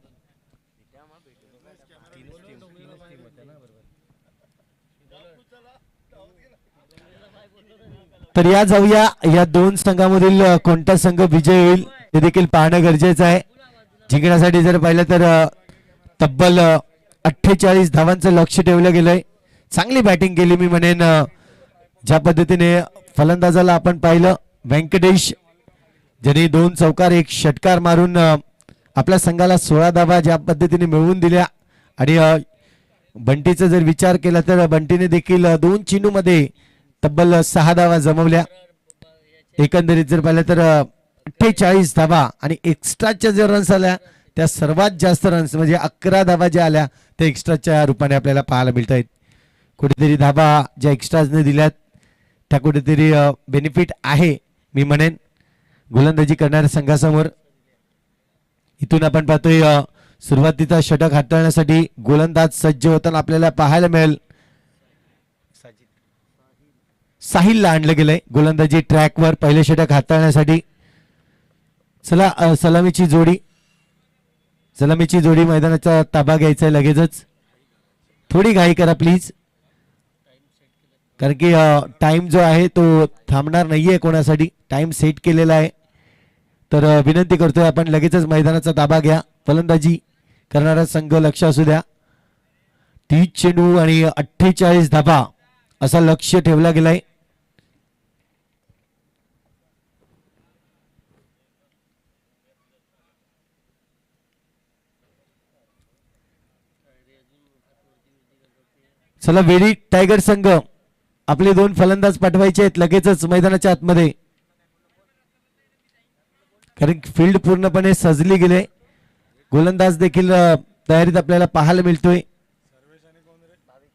तर या जाऊया या 2 संघामधील कोणता संघ विजय होईल ते देखील पाहणं गरजेचं आहे. जिंकण्यासाठी जर पाहिलं तर तब्बल 48 धावांचं लक्ष ठेवलं गेलंय. चांगली बॅटिंग केली मी म्हणेन. ज्या पद्धतीने फलंदाजाला आपण पाहिलं व्यंकटेश ज्यांनी 2 चौकार 1 षटकार मारून आपल्या संघाला 16 धावा ज्या पद्धतीने मिळवून दिल्या. आणि बंटीचा जर विचार केला तर बंटीने देखील 2 चेंडूमध्ये तब्बल 6 धावा जमवल्या. एकंदरीत जर पाहिलं तर 48 धावा आणि एक्स्ट्राच्या ज्या रन्स आल्या त्या सर्वात जास्त रन्स म्हणजे 11 धावा ज्या आल्या त्या एक्स्ट्राच्या रूपाने आपल्याला पाहायला मिळत आहेत. कुठेतरी धावा ज्या एक्स्ट्राजने दिल्यात त्या कुठेतरी बेनिफिट आहे मी म्हणेन गोलंदाजी करणाऱ्या संघासमोर. इथून आपण पाहतोय सुरुवातीचा षटक हाताळण्यासाठी गोलंदाज सज्ज होताना आपल्याला पाहायला मिळेल. साहिलला आणलं गेलंय गोलंदाजी ट्रॅकवर पहिले षटक हाताळण्यासाठी. चला सलामीची जोडी मैदानाचा ताबा घ्यायचा आहे लगेचच. थोडी घाई करा प्लीज कारण की टाइम जो आहे तो थांबणार नाहीये कोणासाठी. टाइम सेट केलेला आहे. तर विनंती करतोय आपण लगेचच मैदानाचा ताबा घ्या. फलंदाजी करणारा संघ लक्ष असू द्या. 30 चेंडू आणि 48 धाबा असा लक्ष ठेवला गेलाय. चला वेडी टायगर संघ आपले 2 फलंदाज पाठवायचे आहेत लगेचच मैदानाच्या आतमध्ये, कारण फील्ड पूर्णपणे सजली गेले. गोलंदाज देखील तयारीत आपल्याला पाहायला मिळतोय.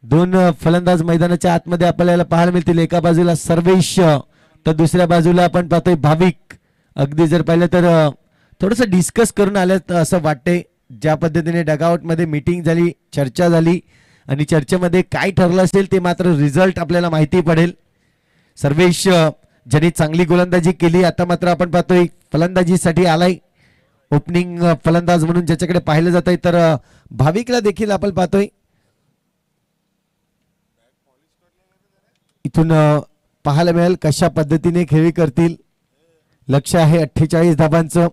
2 फलंदाज मैदानाच्या आतमध्ये आपल्याला पाहायला मिळतील. एका बाजूला सर्वेश तर दुसऱ्या बाजूला आपण पाहतोय भाविक. अगदी जर पाहिलं तर थोडस डिस्कस करून आलं असं वाटतंय. ज्या पद्धतीने डगआउट मध्ये मीटिंग झाली, चर्चा झाली आणि चर्चेमध्ये काय ठरलं असेल ते मात्र रिझल्ट आपल्याला माहिती पडेल. सर्वेश ज्यांनी चांगली गोलंदाजी केली, आता मात्र आपण पाहतोय फलंदाजीसाठी आलाय. ओपनिंग फलंदाज म्हणून ज्याच्याकडे पाहिलं जात आहे, तर भाविकला देखील आपण पाहतोय. इथून पाहायला मिळेल कशा पद्धतीने खेळी करतील. लक्ष आहे 48 धाबांचं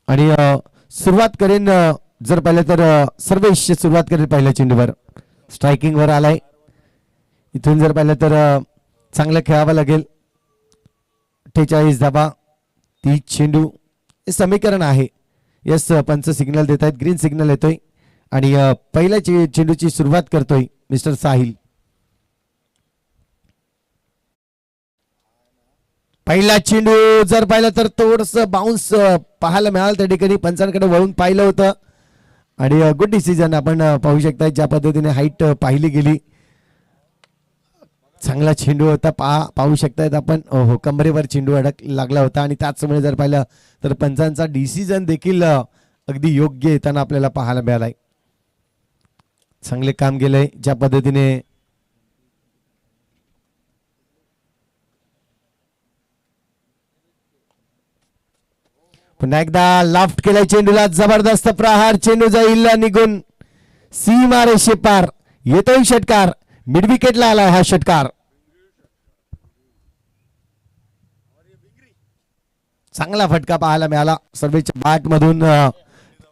आणि सुरुवात करेन जर पाहिलं तर सर्वेश सुरुवात करेल पहिल्या चेंडूवर. स्ट्रायकिंग वर आलाय. इथून जर पाहिलं तर चांगलं खेळावं लागेल. 48 धाबा 30 चेंडू हे समीकरण आहे. यस पंच सिग्नल देत आहेत, ग्रीन सिग्नल येतोय आणि पहिल्या चेंडूची सुरुवात करतोय मिस्टर साहिल. पहिला चेंडू जर पाहिलं तर थोडस बाउन्स पाहायला मिळालं. त्या ठिकाणी पंचांकडे वळून पाहिलं होतं आणि गुड डिसिजन आपण पाहू शकता. ज्या पद्धतीने हाईट पाहिली गेली, चांगला चेंडू होता. पाहू शकतायत आपण. हो, कमरेवर चेंडू लागला होता आणि त्याचमुळे जर पाहिलं तर पंचांचा डिसिजन देखील अगदी योग्य येताना आपल्याला पाहायला मिळालाय. चांगले काम केलंय. ज्या पद्धतीने पुन्हा एकदा लाफ्ट केलाय चेंडूला. जबरदस्त प्रहार. चेंडू जाईल निघून सीमा रेषे पार. येतोय षटकार. मिड विकेटला आलाय हा षटकार. चांगला फटका पाहायला मिळाला. सर्वेच्या बॅट मधून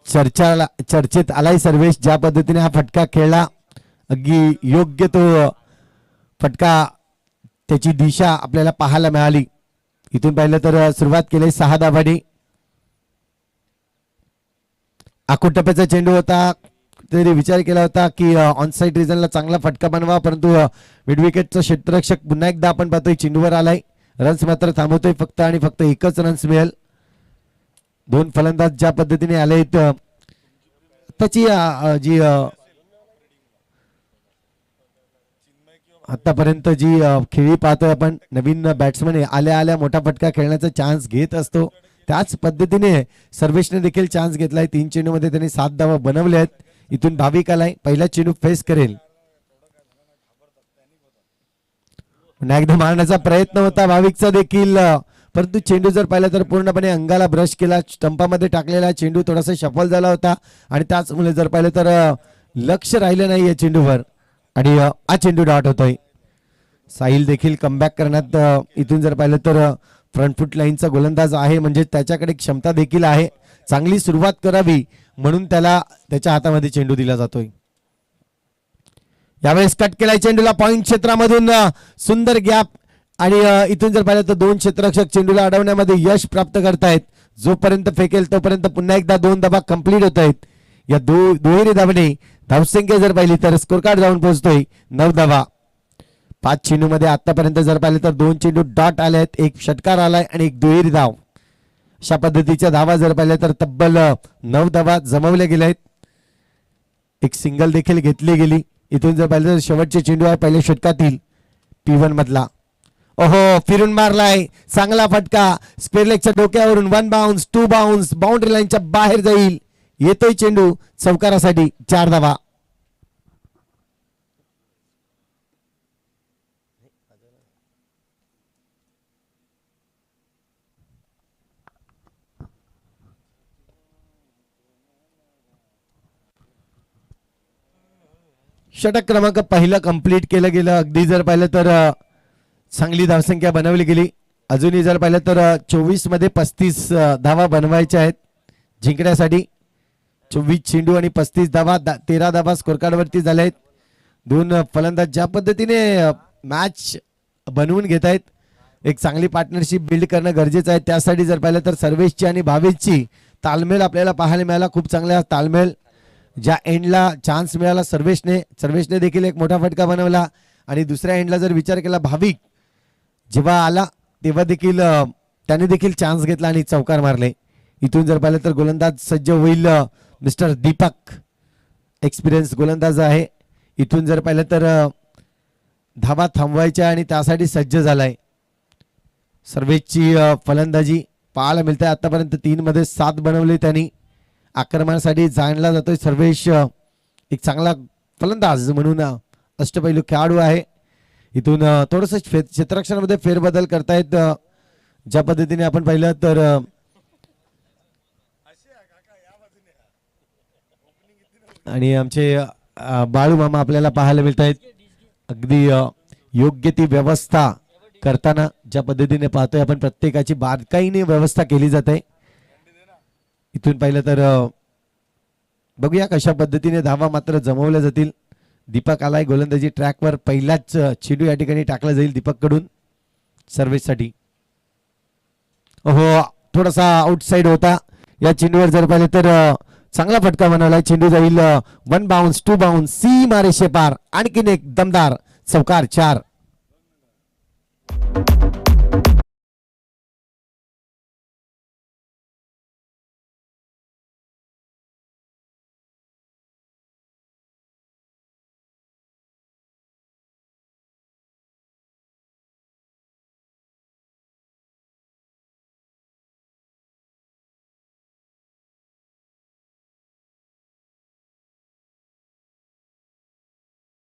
चर्चेत आलाय सर्वेश. ज्या पद्धतीने हा फटका खेळला, अगदी योग्य तो फटका, त्याची दिशा आपल्याला पाहायला मिळाली. इथून पाहिलं तर सुरुवात केली 6 धाबांनी. आखूड टप्प्याचा चेंडू होता. तरी विचार केला होता की ऑन साइड रिजनला चांगला फटका बनवा, परंतु मिड विकेटचा क्षेत्ररक्षक पुन्हा एकदा आपण पाहतोय चेंडूवर आलाय. रन्स मात्र थांबवतोय फक्त आणि फक्त एकच रन्स मिळेल. 2 फलंदाज ज्या पद्धतीने आले त्याची जी आतापर्यंत जी खेळी पाहतोय आपण, नवीन बॅट्समन आल्या आल्या मोठा फटका खेळण्याचा चान्स घेत असतो. त्याच पद्धतीने सर्वेशने देखील चान्स घेतलाय. 3 चेंडूमध्ये त्यांनी 7 धावा बनवल्या आहेत. इथून भाविक आलाय. पहिला चेंडू फेस करेल. पुन्हा एकदा मारण्याचा प्रयत्न होता भाविकचा देखील, परंतु चेंडू जर पाहिला तर पूर्णपणे अंगाला ब्रश केला. स्टंपामध्ये टाकलेला चेंडू थोडासा शफल झाला होता आणि त्याचमुळे जर पाहिलं तर लक्ष राहिलं नाही या चेंडूवर आणि हा चेंडू डॉट होतोय. साहिल देखील कमबॅक करण्यात इथून जर पाहिलं तर फ्रंट फुट लाईनचा गोलंदाज आहे, म्हणजे त्याच्याकडे क्षमता देखील आहे. चांगली सुरुवात करावी म्हणून त्याला त्याच्या हातामध्ये चेंडू दिला जातोय. यावेळेस कट केलाय चेंडूला पॉइंट क्षेत्रामधून. सुंदर गॅप आणि इथून जर पाहिलं तर 2 क्षेत्ररक्षक चेंडूला अडवण्यामध्ये यश प्राप्त करतायत. जोपर्यंत फेकेल तोपर्यंत पुन्हा एकदा 2 धाबा कंप्लीट होत आहेत. या दुहेरी धाबने धावसंख्या जर पाहिली तर स्कोर कार्ड जाऊन पोहोचतोय 9 धाबा. 5 चेंडू मध्ये आतापर्यंत जर पाहिलं तर 2 चेंडू डॉट आले आहेत, 1 षटकार आलाय आणि 1 दुहेरी धाव. अशा पद्धतीच्या धावा जर पाहिल्या तर तब्बल 9 धावा जमवल्या गेल्या आहेत. 1 सिंगल देखील घेतली गेली. इथून जर पाहिलं तर शेवटचे चेंडू आहे पहिल्या षटकातील P1 मधला. ओहो, फिरून मारलाय. चांगला फटका स्पेअरलेगच्या डोक्यावरून. 1 बाउन्स, 2 बाउन्स, बाउंड्री लाईनच्या बाहेर जाईल. येतोय चेंडू चौकारासाठी. 4 धावा. षटक क्रमांक पहिला कंप्लीट केलं गेलं. अगदी जर पाहिलं तर चांगली धावसंख्या बनवली गेली. अजूनही जर पाहिलं तर 24 मध्ये 35 धावा बनवायच्या आहेत जिंकण्यासाठी. 24 चेंडू आणि 35 धावा, 13 धावा स्कोर कार्ड वरती झाल्या आहेत. 2 फलंदाज ज्या पद्धतीने मॅच बनवून घेत आहेत, एक चांगली पार्टनरशिप बिल्ड करणं गरजेचं आहे. त्यासाठी जर पाहिलं तर सर्वेशची आणि भावेशची तालमेल आपल्याला पाहायला मिळाला. खूप चांगला तालमेल ज्या एंडला चान्स मिळाला सर्वेशने देखील एक मोठा फटका बनवला आणि दुसऱ्या एंडला जर विचार केला भाविक जेव्हा आला तेव्हा देखील त्याने देखील चान्स घेतला आणि चौकार मारले. इथून जर पाहिलं तर गोलंदाज सज्ज होईल मिस्टर दीपक, एक्सपिरियन्स गोलंदाज आहे. इथून जर पाहिलं तर धावा थांबवायच्या आणि त्यासाठी सज्ज झालाय. सर्वेशची फलंदाजी पाहायला मिळते. आतापर्यंत 3 मध्ये 7 बनवले त्यांनी. आक्रमणासाठी जाणला जातोय सर्वेश, एक चांगला फलंदाज म्हणून अष्टपैलू खेळाडू आहे. इथून थोडंसं क्षेत्ररक्षणामध्ये फेरबदल करतायत. ज्या पद्धतीने आपण पाहिलं तर आणि आमचे बाळू मामा आपल्याला पाहायला मिळत आहेत. अगदी योग्य ती व्यवस्था करताना ज्या पद्धतीने पाहतोय आपण प्रत्येकाची बारकाईने व्यवस्था केली जाते. इथून पाहिलं तर बघूया कशा पद्धतीने धावा मात्र जमवल्या जातील. दीपक आलाय गोलंदाजी ट्रॅकवर. पहिलाच चेंडू या ठिकाणी टाकला जाईल दीपक कडून सर्व्हिससाठी. हो, थोडासा आउटसाइड होता. या चेंडूवर जर पाहिलं तर चांगला फटका बनवलाय. चेंडू जाईल 1 बाउन्स 2 बाउन्स सी मारेशे पार. आणखीन एक दमदार चौकार 4.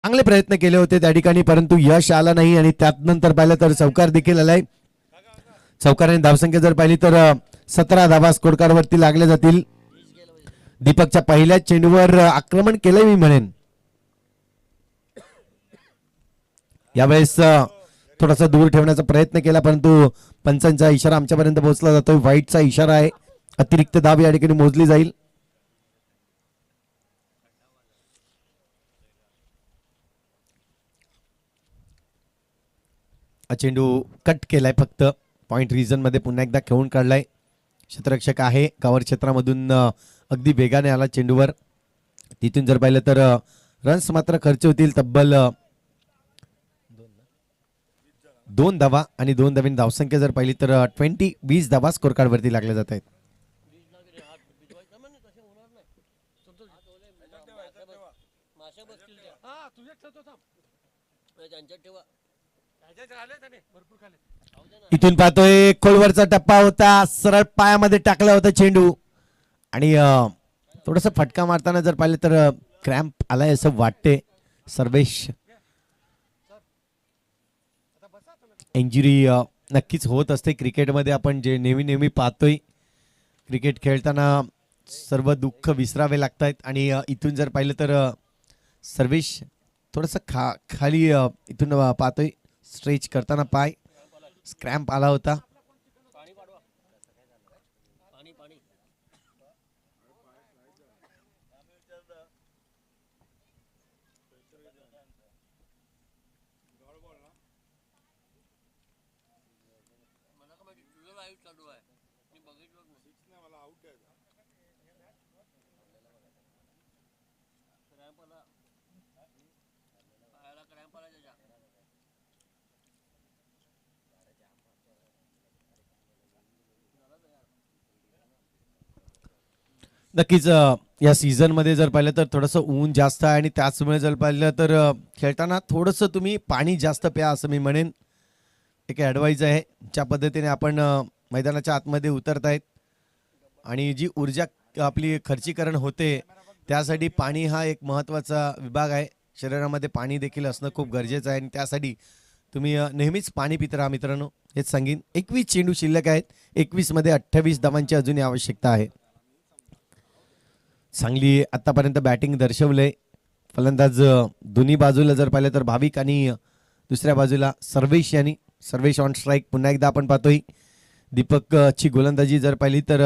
चांगले प्रयत्न केले होते त्या ठिकाणी परंतु यश आलं नाही आणि त्यानंतर पाहिलं तर चौकार देखील आलाय. चौकाराने धावसंख्या जर पाहिली तर 17 धावा स्कोर कार्ड वरती लागले जातील. दीपकच्या पहिल्या चेंडूवर आक्रमण केलंय मी म्हणेन. यावेळेस थोडासा दूर ठेवण्याचा प्रयत्न केला परंतु पंचांचा इशारा आमच्यापर्यंत पोहोचला जातोय. व्हाईटचा इशारा आहे. अतिरिक्त धाव या ठिकाणी मोजली जाईल. चेंडू कट केलाय. फक्त पॉइंट रिजन मध्ये पुन्हा एकदा खेळून काढलाय. क्षेत्ररक्षक आहे. कव्हर क्षेत्रामधून अगदी वेगाने आला चेंडूवर. तिथून जर पाहिलं तर रन्स मात्र खर्च होतील तब्बल 2 धावा आणि 2 धावीन धावसंख्या जर पाहिली तर 20 धावा स्कोर कार्ड वरती लागल्या जात आहेत. इथून पाहतोय खोलवरचा टप्पा होता. सरळ पायामध्ये टाकला होता चेंडू आणि थोडस फटका मारताना जर पाहिलं तर क्रॅम्प आलाय असं वाटते. सर्वेश इंजुरी नक्कीच होत असते क्रिकेटमध्ये. आपण जे नेहमी पाहतोय क्रिकेट खेळताना सर्व दुःख विसरावे लागतात आणि इथून जर पाहिलं तर सर्वेश थोडस खाली इथून पाहतोय स्ट्रेच करताना पाय क्रॅम्प आला होता. नक्कीच या सीझन मध्ये जर पाहिलं तर थोडंसं ऊन जास्त आहे आणि त्याचमुळे जर पाहिलं तर खेळताना थोडंसं तुम्ही पाणी जास्त प्या असं मी म्हणेन. एक ॲडवाईज आहे. ज्या पद्धतीने आपण मैदानाच्या आतमध्ये उतरतायत आणि जी ऊर्जा आपली खर्चीकरण होते त्यासाठी पाणी हा एक महत्त्वाचा विभाग आहे. शरीरामध्ये पाणी देखील असणं खूप गरजेचं आहे आणि त्यासाठी तुम्ही नेहमीच पाणी पित राहा मित्रांनो, हेच सांगेन. 21 चेंडू शिल्लक आहेत. 21 मध्ये 28 धावांची अजूनही आवश्यकता आहे. चांगली आतापर्यंत बॅटिंग दर्शवलंय फलंदाज दोन्ही बाजूला जर पाहिलं तर भाविक आणि दुसऱ्या बाजूला सर्वेश यांनी. Sarvesh on strike. पुन्हा एकदा आपण पाहतोय दीपकची गोलंदाजी जर पाहिली तर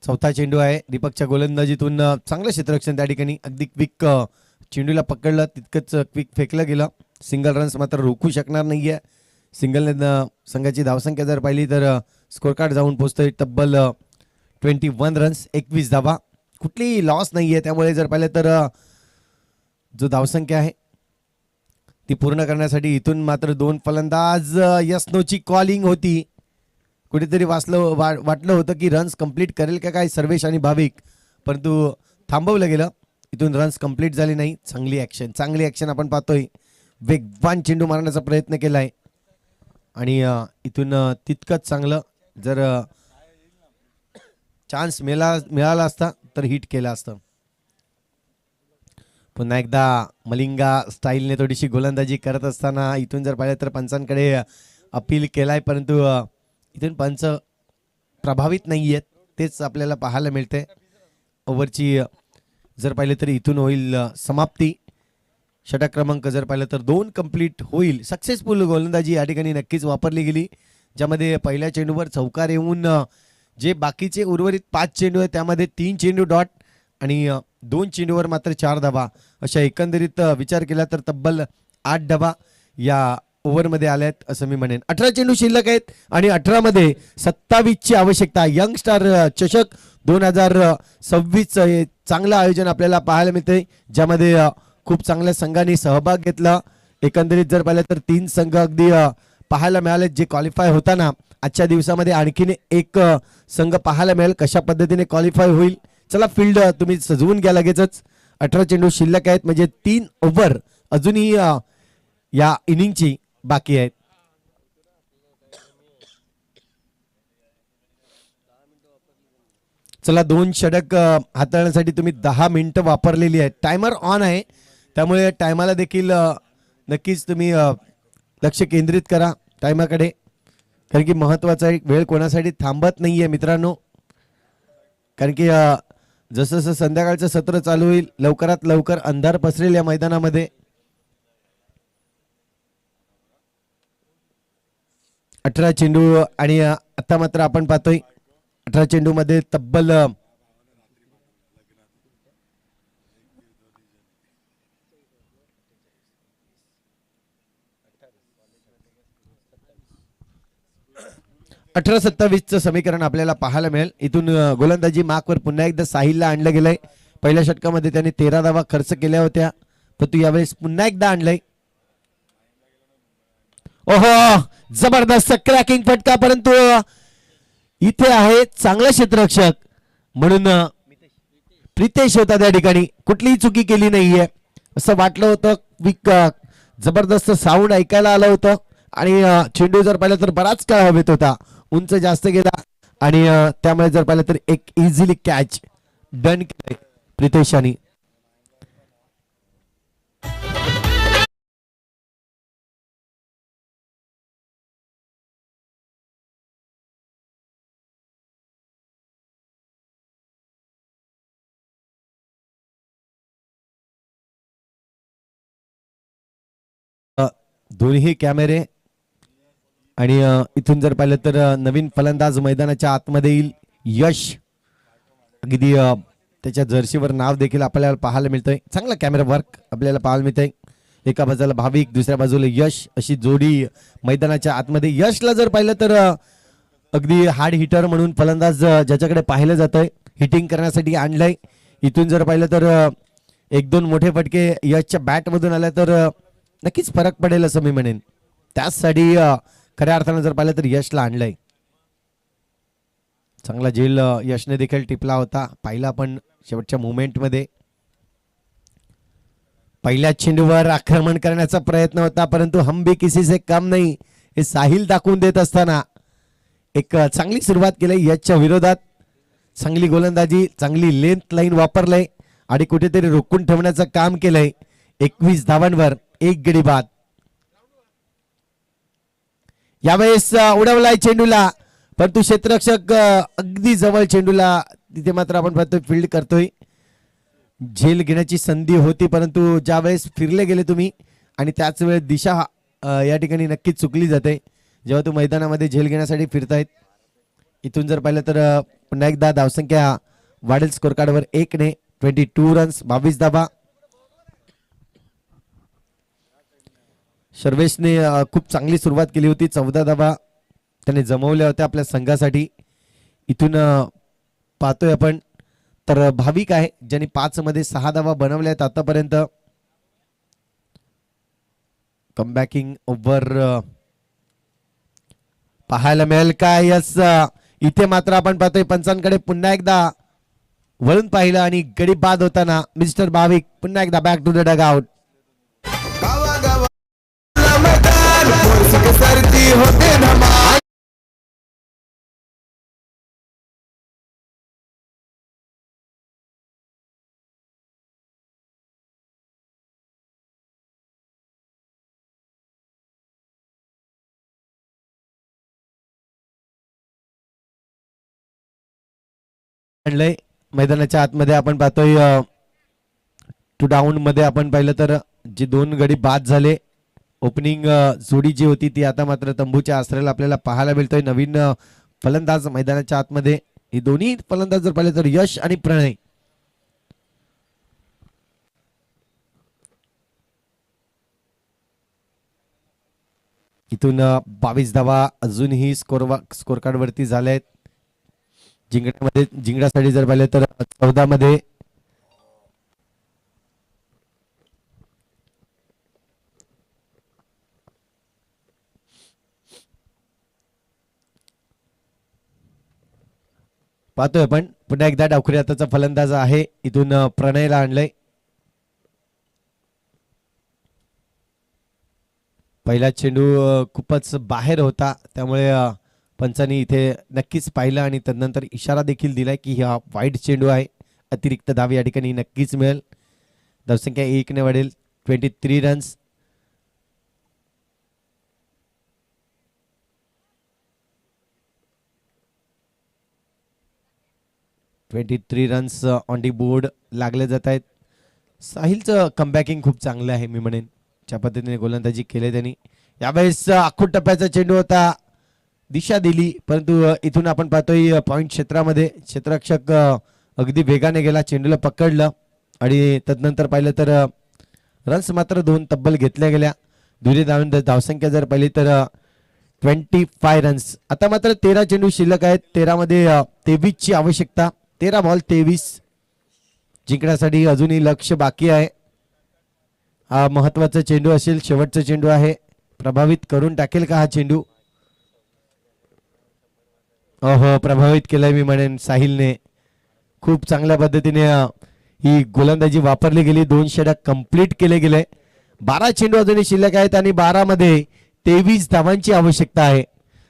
चौथा चेंडू आहे. दीपकच्या गोलंदाजीतून चांगलं क्षेत्ररक्षण त्या ठिकाणी. अगदी क्विक चेंडूला पकडलं तितकंच क्विक फेकलं गेलं. सिंगल रन्स मात्र रोखू शकणार नाहीये. सिंगल संघाची धावसंख्या जर पाहिली तर स्कोर कार्ड जाऊन पोहोचतोय तब्बल 21 रन्स 21 धावा. कुठलीही लॉस नाहीये. त्यामुळे जर पाहिलं तर जो धावसंख्या आहे ती पूर्ण करण्यासाठी इथून मात्र दोन फलंदाज. यस्नोची कॉलिंग होती, कुठेतरी वाटलं होतं की रन्स कंप्लीट करेल का काय सर्वेश आणि भाविक, परंतु थांबवलं गेलं. इथून रन्स कंप्लीट झाली नाही. चांगली ॲक्शन आपण पाहतोय. वेगवान चेंडू मारण्याचा प्रयत्न केलाय आणि इथून तितकंच चांगलं जर चान्स मिळाला असता तर हिट केलं असतं. पुन्हा एकदा मलिंगा स्टाईलने थोडीशी गोलंदाजी करत असताना इथून जर पाहिलं तर पंचांकडे अपील केलाय, परंतु इथून पंच प्रभावित नाही आहेत, तेच आपल्याला पाहायला मिळते. ओव्हरची जर पाहिलं तर इथून होईल समाप्ती. षटक क्रमांक जर पाहिलं तर 2 कंप्लीट होईल. सक्सेसफुल गोलंदाजी या ठिकाणी नक्कीच वापरली गेली, ज्यामध्ये पहिल्या चेंडूवर चौकार येऊन जे बाकीचे उर्वरित 5 चेंडू आहेत त्यामध्ये 3 चेंडू डॉट आणि 2 चेंडूवर मात्र 4 धावा, अशा एकंदरीत विचार केला तर तब्बल 8 धावा या ओव्हरमध्ये आल्या आहेत असं मी म्हणेन. 18 चेंडू शिल्लक आहेत आणि 18 मध्ये 27 ची आवश्यकता. यंग स्टार चषक 2026 चांगलं आयोजन आपल्याला पाहायला मिळते, ज्यामध्ये खूप चांगल्या संघांनी सहभाग घेतला. एकंदरीत जर पाहिलं तर 3 संघ अगदी पाहायला मिळाले जे क्वालिफाय होताना. आजच्या दिवसामध्ये आणखीन एक संघ पाहायला मिळेल कशा पद्धतीने क्वालिफाय होईल. चला फील्ड तुम्ही सजवून घ्या लगेचच. 18 चेंडू शिल्लक आहेत म्हणजे 3 ओव्हर अजूनही या इनिंगची बाकी आहेत. चला 2 षटक हाताळण्यासाठी तुम्ही 10 मिनिटं वापरलेली आहेत. टायमर ऑन आहे, त्यामुळे टायमाला देखील नक्कीच तुम्ही लक्ष केंद्रित करा टायमाकडे, कारण की महत्वाचा एक वेळ कोणासाठी थांबत नाहीये मित्रांनो. कारण की जसं जसं संध्याकाळचं सत्र चालू होईल लवकरात लवकर अंधार पसरेल या मैदानामध्ये. 18 चेंडू आणि आता मात्र आपण पाहतोय 18 चेंडू मध्ये तब्बल 18-27 समीकरण आपल्याला पाहायला मिळेल. इथून गोलंदाजी मार्कवर पुन्हा एकदा साहिलला आणलं गेलंय. पहिल्या षटकामध्ये त्याने 13 धावा खर्च केल्या होत्या, परंतु यावेळेस पुन्हा एकदा आणलंय. ओहो, जबरदस्त क्रॅकिंग फटका, परंतु इथे आहे चांगला क्षेत्ररक्षक म्हणून प्रितेश होता त्या ठिकाणी. कुठलीही चुकी केली नाहीये असं वाटलं होतं. जबरदस्त साऊंड ऐकायला आलं होतं आणि चेंडू जर पाहिलं तर बराच काळ हवेत होता, उंच जास्त गेला आणि त्यामुळे जर पाहिलं तर एक इझिली कॅच डन केले प्रितेशानी. दोन्ही कॅमेरे आणि इथून जर पाहिलं तर नवीन फलंदाज मैदानाच्या आतमध्ये येईल यश. अगदी त्याच्या जर्सीवर नाव देखील आपल्याला पाहायला मिळतंय. चांगला कॅमेरा वर्क आपल्याला पाहायला मिळतंय. एका बाजूला भाविक, दुसऱ्या बाजूला यश, अशी जोडी मैदानाच्या आतमध्ये. यशला जर पाहिलं तर अगदी हार्ड हिटर म्हणून फलंदाज ज्याच्याकडे पाहिलं जातंय, हिटिंग करण्यासाठी आणलंय. इथून जर पाहिलं तर 1-2 मोठे फटके यशच्या बॅट मधून आल्या तर नक्कीच फरक पडेल असं मी म्हणेन. त्याचसाठी खऱ्या अर्थानं जर पाहिलं तर यशला आणलंय. चांगला झेल यशने देखील टिपला होता, पाहिला आपण शेवटच्या मुवमेंट मध्ये. पहिल्या चेंडूवर आक्रमण करण्याचा प्रयत्न होता, परंतु हम भी किसी से कम नाही हे साहिल दाखवून देत असताना एक चांगली सुरुवात केली यशच्या विरोधात. चांगली गोलंदाजी, चांगली लेंथ लाईन वापरलंय आणि कुठेतरी रोखून ठेवण्याचं काम केलंय. 21 धावांवर 1 गडी बाद. यावेळेस उडवलाय चेंडूला, परंतु क्षेत्ररक्षक अगदी जवळ चेंडूला तिथे मात्र आपण पाहतोय फील्ड करतोय. झेल घेण्याची संधी होती, परंतु ज्यावेळेस फिरले गेले तुम्ही आणि त्याच वेळेस दिशा या ठिकाणी नक्कीच चुकली जाते जेव्हा तू मैदानामध्ये झेल घेण्यासाठी फिरतायत. इथून जर पाहिलं तर पुन्हा एकदा धावसंख्या वाढेल स्कोर कार्डवर 1 ने. 22 रन्स, 22 धावा. सर्वेशने खूप चांगली सुरुवात केली होती. 14 धावा त्याने जमवल्या होत्या आपल्या संघासाठी. इथून पाहतोय आपण तर भाविक आहे ज्यांनी 5 मध्ये 6 धावा बनवल्या आहेत आतापर्यंत. कमबॅकिंग ओव्हर पाहायला मिळेल का? यस, इथे मात्र आपण पाहतोय पंचांकडे पुन्हा एकदा वळून पाहिलं आणि गडी बाद होताना मिस्टर भाविक पुन्हा एकदा back to the dugout. आणलंय मैदानाच्या आतमध्ये आपण पाहतोय. टू डाऊन मध्ये आपण पाहिलं तर जे 2 गडी बाद झाले, ओपनिंग जोडी जी होती ती आता मात्र तंबूच्या आश्रयाला आपल्याला पाहायला मिळतोय. नवीन फलंदाज मैदानाच्या आतमध्ये. हे दोन्ही फलंदाज जर पाहिले तर यश आणि प्रणय. इथून 22 धावा अजूनही स्कोर कार्ड वरती झाल्यात. जिंकण्यासाठी जर पाहिलं तर 14 मध्ये पाहतोय आपण पुन्हा एकदा डावखुरी हाताचा फलंदाज आहे. इथून प्रणयला आणलंय. पहिला चेंडू खूपच बाहेर होता, त्यामुळे पंचांनी इथे नक्कीच पाहिलं आणि तदनंतर इशारा देखील दिलाय की हा वाईट चेंडू आहे. अतिरिक्त धाव या ठिकाणी नक्कीच मिळेल. धावसंख्या 1 ने वाढेल. 23 रन्स. ऑन दी बोर्ड लागले जात आहेत. साहिलचं कमबॅकिंग खूप चांगलं आहे मी म्हणेन. ज्या पद्धतीने गोलंदाजी केली त्यांनी यावेळेस आखूड टप्प्याचा चेंडू होता, दिशा दिली, परंतु इथून आपण पाहतोय पॉइंट क्षेत्रामध्ये क्षेत्ररक्षक अगदी वेगाने गेला, चेंडूला पकडलं आणि तदनंतर पाहिलं तर रन्स मात्र 2 तब्बल घेतल्या गेल्या. दुहेरी धावसंख्या जर पाहिली तर 25 रन्स. आता मात्र 13 चेंडू शिल्लक आहेत. 13 मध्ये 23 ची आवश्यकता. 13 बॉल 23 जिंकण्यासाठी अजूनही लक्ष बाकी आहे. हा महत्वाचा चेंडू असेल, शेवटचा चेंडू आहे. प्रभावित करून टाकेल का हा चेंडू? हो, प्रभावित केलंय मी म्हणेन साहिलने. खूप चांगल्या पद्धतीने ही गोलंदाजी वापरली गेली. 2 षटक कंप्लीट केले गेले. 12 चेंडू अजूनही शिल्लक आहेत आणि 12 मध्ये 23 धावांची आवश्यकता आहे.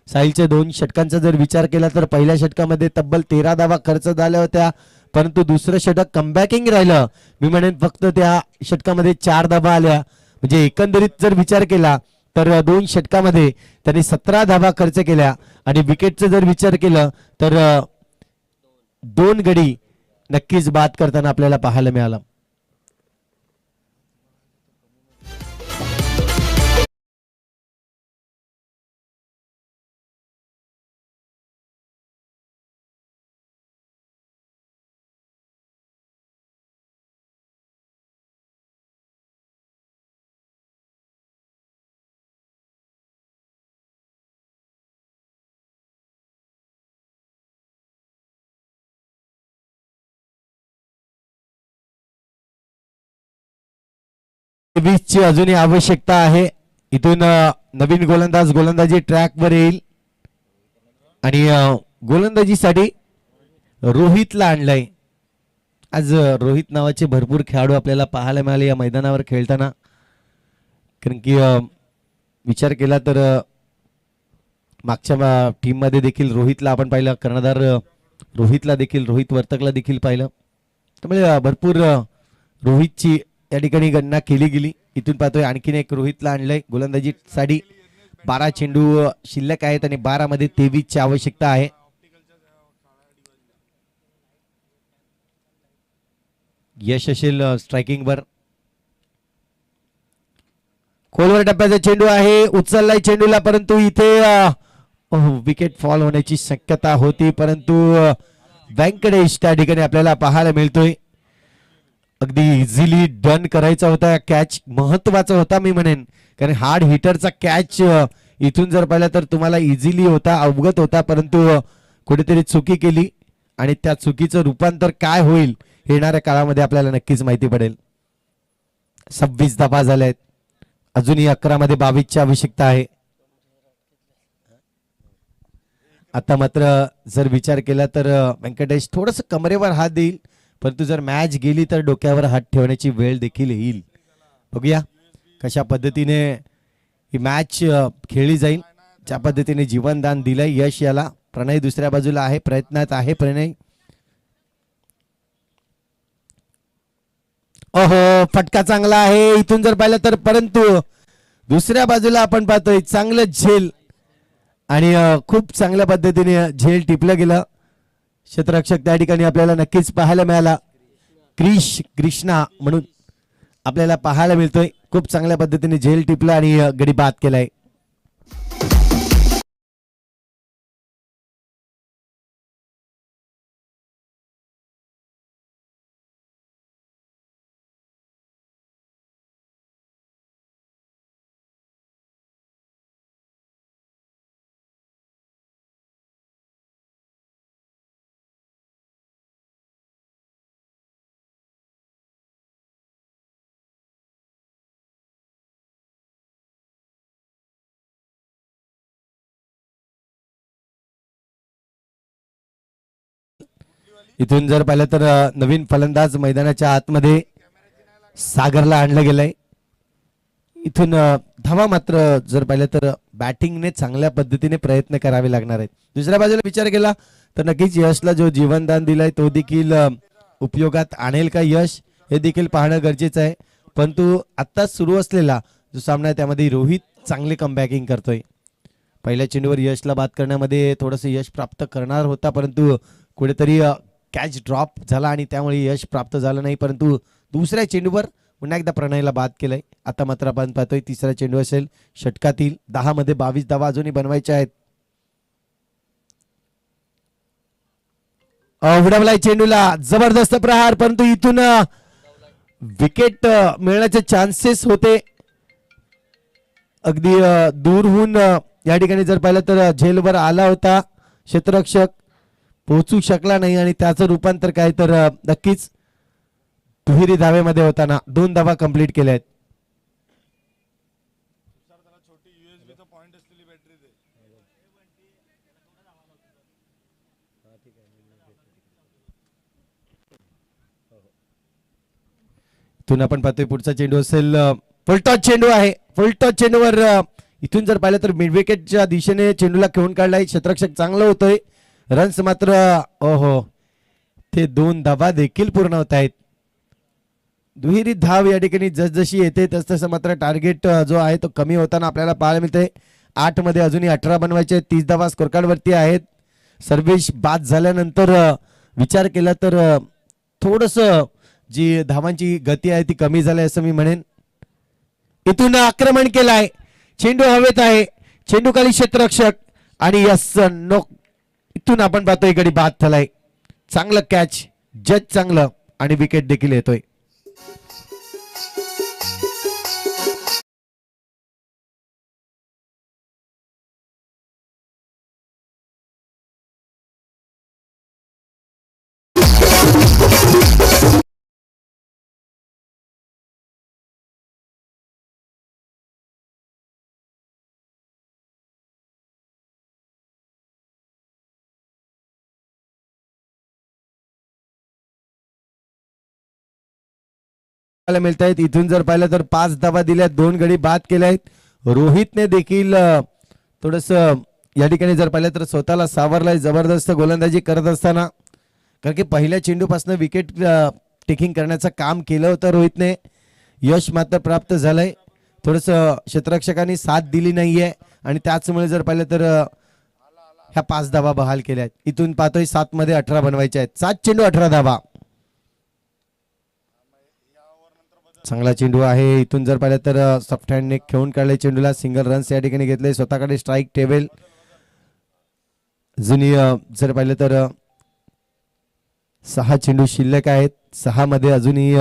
साहिलच्या 2 षटकांचा जर विचार केला तर पहिल्या षटकामध्ये तब्बल 13 धावा खर्च झाल्या होत्या, परंतु दुसरं षटक कमबॅकिंग राहिलं. मी म्हणेन फक्त त्या षटकामध्ये 4 धावा आल्या. म्हणजे एकंदरीत जर विचार केला तर 2 षटकामध्ये त्यांनी 17 धावा खर्च केल्या आणि विकेटचा जर विचार केला तर 2 गडी नक्कीच बाद करताना आपल्याला पाहायला मिळाला. ची अजूनही आवश्यकता आहे. इथून नवीन गोलंदाज गोलंदाजी ट्रॅक वर येईल आणि गोलंदाजीसाठी रोहितला आणलंय. आज रोहित नावाचे भरपूर खेळाडू आपल्याला पाहायला मिळाले या मैदानावर खेळताना. कारण की विचार केला तर मागच्या टीम मध्ये देखील रोहितला आपण पाहिलं, कर्णधार रोहितला देखील, रोहित वर्तकला देखील पाहिलं. त्यामुळे भरपूर रोहितची या ठिकाणी गणना केली गेली. इथून पाहतोय आणखीन एक रोहितला आणलंय गोलंदाजीसाठी. 12 चेंडू शिल्लक आहेत आणि 12 मध्ये 23 ची आवश्यकता आहे. यश असेल स्ट्रायकिंग वर. खोलवर टप्प्याचा चेंडू आहे, उचललाय चेंडूला, परंतु इथे विकेट फॉल होण्याची शक्यता होती, परंतु व्यंकटेश त्या ठिकाणी आपल्याला पाहायला मिळतोय. अगदी इझिली डन करायचा होता. कॅच महत्वाचा होता मी म्हणेन, कारण हार्ड हिटरचा कॅच इथून जर पाहिला तर तुम्हाला इझिली होता, अवगत होता, परंतु कुठेतरी चुकी केली आणि त्या चुकीचं रूपांतर काय होईल येणाऱ्या काळामध्ये आपल्याला नक्कीच माहिती पडेल. 26 धावा झाल्यात, अजूनही 11 मध्ये 22ची आवश्यकता आहे. आता मात्र जर विचार केला तर व्यंकटेश थोडस कमरेवर हात देईल, परंतु जर मॅच गेली तर डोक्यावर हात ठेवण्याची वेळ देखील येईल. बघूया कशा पद्धतीने ही मॅच खेळली जाईल. ज्या पद्धतीने जीवनदान दिलंय यश याला. प्रणय दुसऱ्या बाजूला आहे, प्रयत्नात आहे प्रणय. ओहो, फटका चांगला आहे इथून जर पाहिलं तर, परंतु दुसऱ्या बाजूला आपण पाहतोय चांगलं झेल आणि खूप चांगल्या पद्धतीने झेल टिपलं गेलं. क्षेत्ररक्षक त्या ठिकाणी आपल्याला नक्कीच पाहायला मिळाला. कृष्णा म्हणून आपल्याला पाहायला मिळतोय. खूप चांगल्या पद्धतीने झेल टिपला आणि गडी बाद केलाय. इथून जर पाहिलं तर नवीन फलंदाज मैदानाच्या आतमध्ये सागरला आणलं गेलंय. इथून धावा मात्र जर पाहिलं तर बॅटिंगने चांगल्या पद्धतीने प्रयत्न करावे लागणार आहेत. दुसऱ्या बाजूला विचार केला तर नक्कीच यशला जो जीवनदान दिलाय तो देखील उपयोगात आणेल का यश हे देखील पाहणं गरजेचं आहे. परंतु आत्ताच सुरू असलेला जो सामना आहे त्यामध्ये रोहित चांगले कमबॅकिंग करतोय. पहिल्या चेंडूवर यशला बाद करण्यामध्ये थोडंसं यश प्राप्त करणार होता, परंतु कुठेतरी कॅच ड्रॉप झाला आणि त्यामुळे यश प्राप्त झालं नाही. परंतु दुसऱ्या चेंडूवर पुन्हा एकदा प्रणयला बाद केलंय. आता मात्र आपण पाहतोय तिसरा चेंडू असेल षटकातील. 10 मध्ये 22 धावा अजूनही बनवायच्या आहेत. उडवलाय चेंडूला, जबरदस्त प्रहार, परंतु इथून विकेट मिळण्याचे चान्सेस होते. अगदी दूरहून या ठिकाणी जर पाहिलं तर झेलवर आला होता क्षेत्ररक्षक, पोहोचू शकला नाही आणि त्याचं रूपांतर काय तर नक्कीच दुहेरी धावेमध्ये होताना 2 धावा कंप्लीट केल्या आहेत. इथून आपण पाहतोय पुढचा चेंडू असेल फुलटॉस चेंडू आहे. फुलटॉस चेंडूवर इथून जर पाहिलं तर मिड विकेटच्या दिशेने चेंडूला खेळून काढलाय. क्षेत्ररक्षक चांगलं होतोय. रन्स मात्र ओहो, ते 2 धावा देखील पूर्ण होत आहेत. दुहेरी धाव या ठिकाणी जसजशी येते तसतसं मात्र टार्गेट जो आहे तो कमी होताना आपल्याला पाहायला मिळते. 8 मध्ये अजूनही 18 बनवायचे. 30 धावा स्कोर कार्ड वरती आहेत. सर्वेश बाद झाल्यानंतर विचार केला तर थोडस जी धावांची गती आहे ती कमी झाली असं मी म्हणेन. इथून आक्रमण केलाय, चेंडू हवेत आहे, चेंडू खाली क्षेत्ररक्षक आणि यस नो. इथून आपण पाहतोय गडी बाद झालाय. चांगलं कॅच, जज चांगलं आणि विकेट देखील येतोय. मिळत आहेत. इथून जर पाहिलं तर 5 धावा दिल्या, 2 गडी बाद केल्या आहेत. रोहितने देखील थोडस या ठिकाणी जर पाहिलं तर स्वतःला सावरलाय जबरदस्त गोलंदाजी करत असताना, कारण की पहिल्या चेंडूपासून विकेट टेकिंग करण्याचं काम केलं होतं रोहितने. यश मात्र प्राप्त झालंय. थोडस क्षेत्ररक्षकांनी साथ दिली नाहीये आणि त्याचमुळे जर पाहिलं तर ह्या 5 धावा बहाल केल्या आहेत. इथून पाहतोय 7 मध्ये 18 बनवायचे आहेत. 7 चेंडू 18 धावा. चांगला चेंडू आहे. इथून जर पाहिलं तर सॉफ्ट हँडने खेळून काढले चेंडूला. सिंगल रन्स या ठिकाणी घेतले. स्वतःकडे स्ट्राईक टेबल जुनी जर पाहिलं तर 6 चेंडू शिल्लक आहेत. 6 मध्ये अजूनही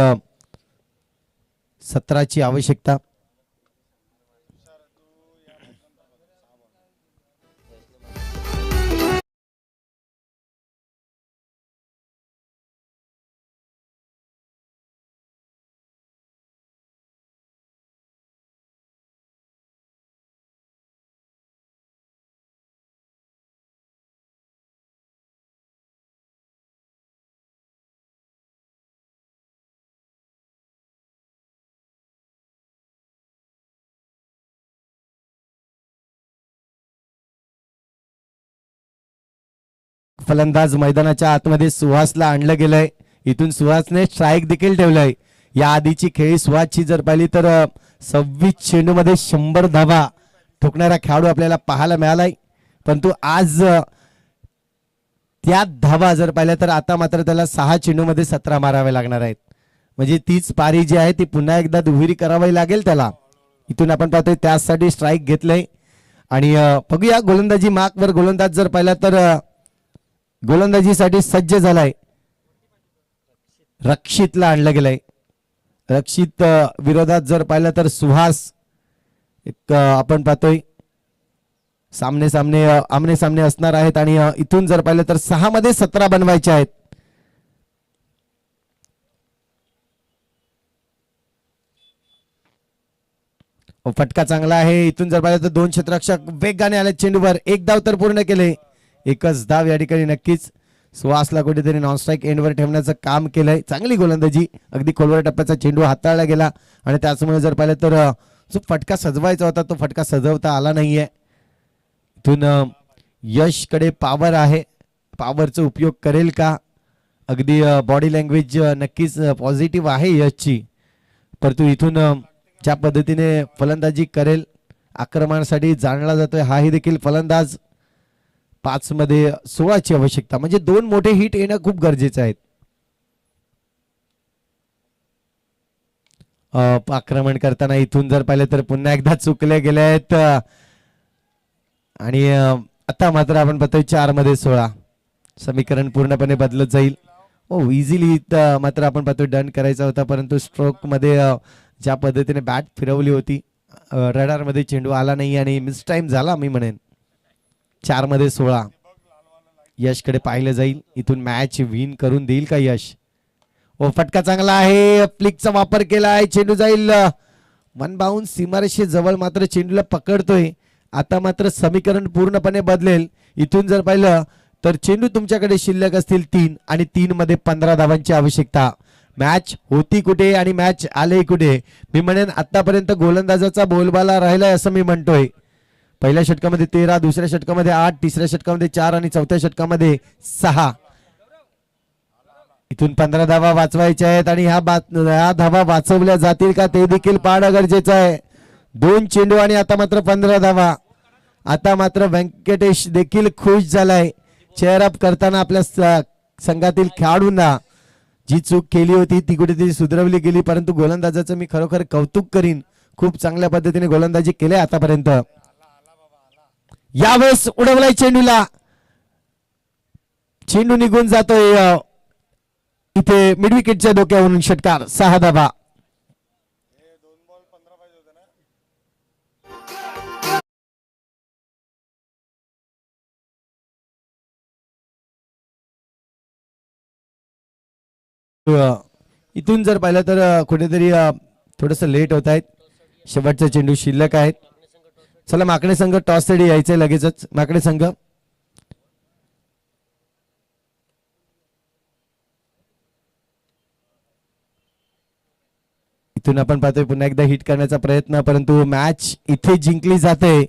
17ची आवश्यकता. फलंदाज मैदानाच्या आतमध्ये सुहासला आणलं गेलंय. इथून सुहासने स्ट्राईक देखील ठेवलाय. या आधीची खेळी सुहासची जर पाहिली तर 26 चेंडूमध्ये 100 धावा ठोकणारा खेळाडू आपल्याला पाहायला मिळालाय. परंतु आज त्या धावा जर पाहिल्या तर आता मात्र त्याला 6 चेंडूमध्ये 17 मारावे लागणार आहेत. म्हणजे तीच पारी जी आहे ती पुन्हा एकदा दुहेरी करावी लागेल त्याला. इथून आपण पाहतोय त्यासाठी स्ट्राईक घेतलंय. आणि बघूया गोलंदाजी मार्कवर गोलंदाज जर पाहिला तर गोलंदाजीसाठी सज्ज झालाय. रक्षितला आणलं गेलंय. रक्षित विरोधात जर पाहिलं तर सुहास एक आपण पाहतोय आमने सामने असणार आहेत. आणि इथून जर पाहिलं तर 6 मध्ये 17 बनवायचे आहेत. फटका चांगला आहे. इथून जर पाहिलं तर 2 क्षेत्ररक्षक वेगाने आले चेंडूवर. एक धाव तर पूर्ण केले. एकच धाव या ठिकाणी नक्कीच सुहासला कुठेतरी नॉन स्ट्राईक एंडवर ठेवण्याचं काम केलंय. चांगली गोलंदाजी. अगदी खोलवर टप्प्याचा चेंडू हाताळला गेला आणि त्याचमुळे जर पाहिलं तर जो फटका सजवायचा होता तो फटका सजवता आला नाहीये. इथून यशकडे पॉवर आहे. पॉवरचा उपयोग करेल का? अगदी बॉडी लँग्वेज नक्कीच पॉझिटिव्ह आहे यशची. परंतु इथून ज्या पद्धतीने फलंदाजी करेल आक्रमणासाठी जाणला जातोय हाही देखील फलंदाज. 5 मध्ये 16ची आवश्यकता म्हणजे 2 मोठे हिट येणं खूप गरजेचं आहे. आक्रमण करताना इथून जर पाहिलं तर पुन्हा एकदा चुकले गेले आहेत. आणि आता मात्र आपण पाहतोय 4 मध्ये 16 समीकरण पूर्णपणे बदलत जाईल. इझिली मात्र आपण पाहतोय डन करायचा होता. परंतु स्ट्रोक मध्ये ज्या पद्धतीने बॅट फिरवली होती रडार मध्ये चेंडू आला नाही आणि मिस टाइम झाला मी म्हणेन. 4 मध्ये 16 यशकडे पाहिलं जाईल. इथून मॅच विन करून देईल का यश? फटका चांगला आहे. फ्लिकचा वापर केला आहे. चेंडू जाईल 1 बाउन्स सीमारेषे जवळ मात्र चेंडूला पकडतोय. आता मात्र समीकरण पूर्णपणे बदलेल. इथून जर पाहिलं तर चेंडू तुमच्याकडे शिल्लक असतील 3 आणि 3 मध्ये 15 धावांची आवश्यकता. मॅच होती कुठे आणि मॅच आले कुठे? मी म्हणेन आतापर्यंत गोलंदाजाचा बोलबाला राहिलाय असं मी म्हणतोय. पहिल्या षटकामध्ये 13, दुसऱ्या षटकामध्ये 8, तिसऱ्या षटकामध्ये 4 आणि चौथ्या षटकामध्ये 6. इथून 15 धावा वाचवायच्या आहेत आणि ह्या धावा वाचवल्या जातील का ते देखील पाहणं गरजेचं आहे. 2 चेंडू आणि आता मात्र 15 धावा. आता मात्र व्यंकटेश देखील खुश झालाय. चेअर अप करताना आपल्या संघातील खेळाडूंना जी चूक केली होती ती कुठेतरी सुधरवली गेली. परंतु गोलंदाजाचं मी खरोखर कौतुक करीन. खूप चांगल्या पद्धतीने गोलंदाजी केली आतापर्यंत. यावेळेस उडवलाय चेंडूला. चेंडू निघून जातोय. इथे मिड विकेटच्या डोक्यावरून षटकार. 6 धावा. इथून जर पाहिलं तर कुठेतरी थोडस लेट होत आहेत. शेवटचा चेंडू शिल्लक आहेत. चला माकडे संघ टॉस साठी यायचंय लगेचच. माकडे संघ इथून आपण पाहतोय पुन्हा एकदा हिट करण्याचा प्रयत्न. परंतु मॅच इथे जिंकली जाते.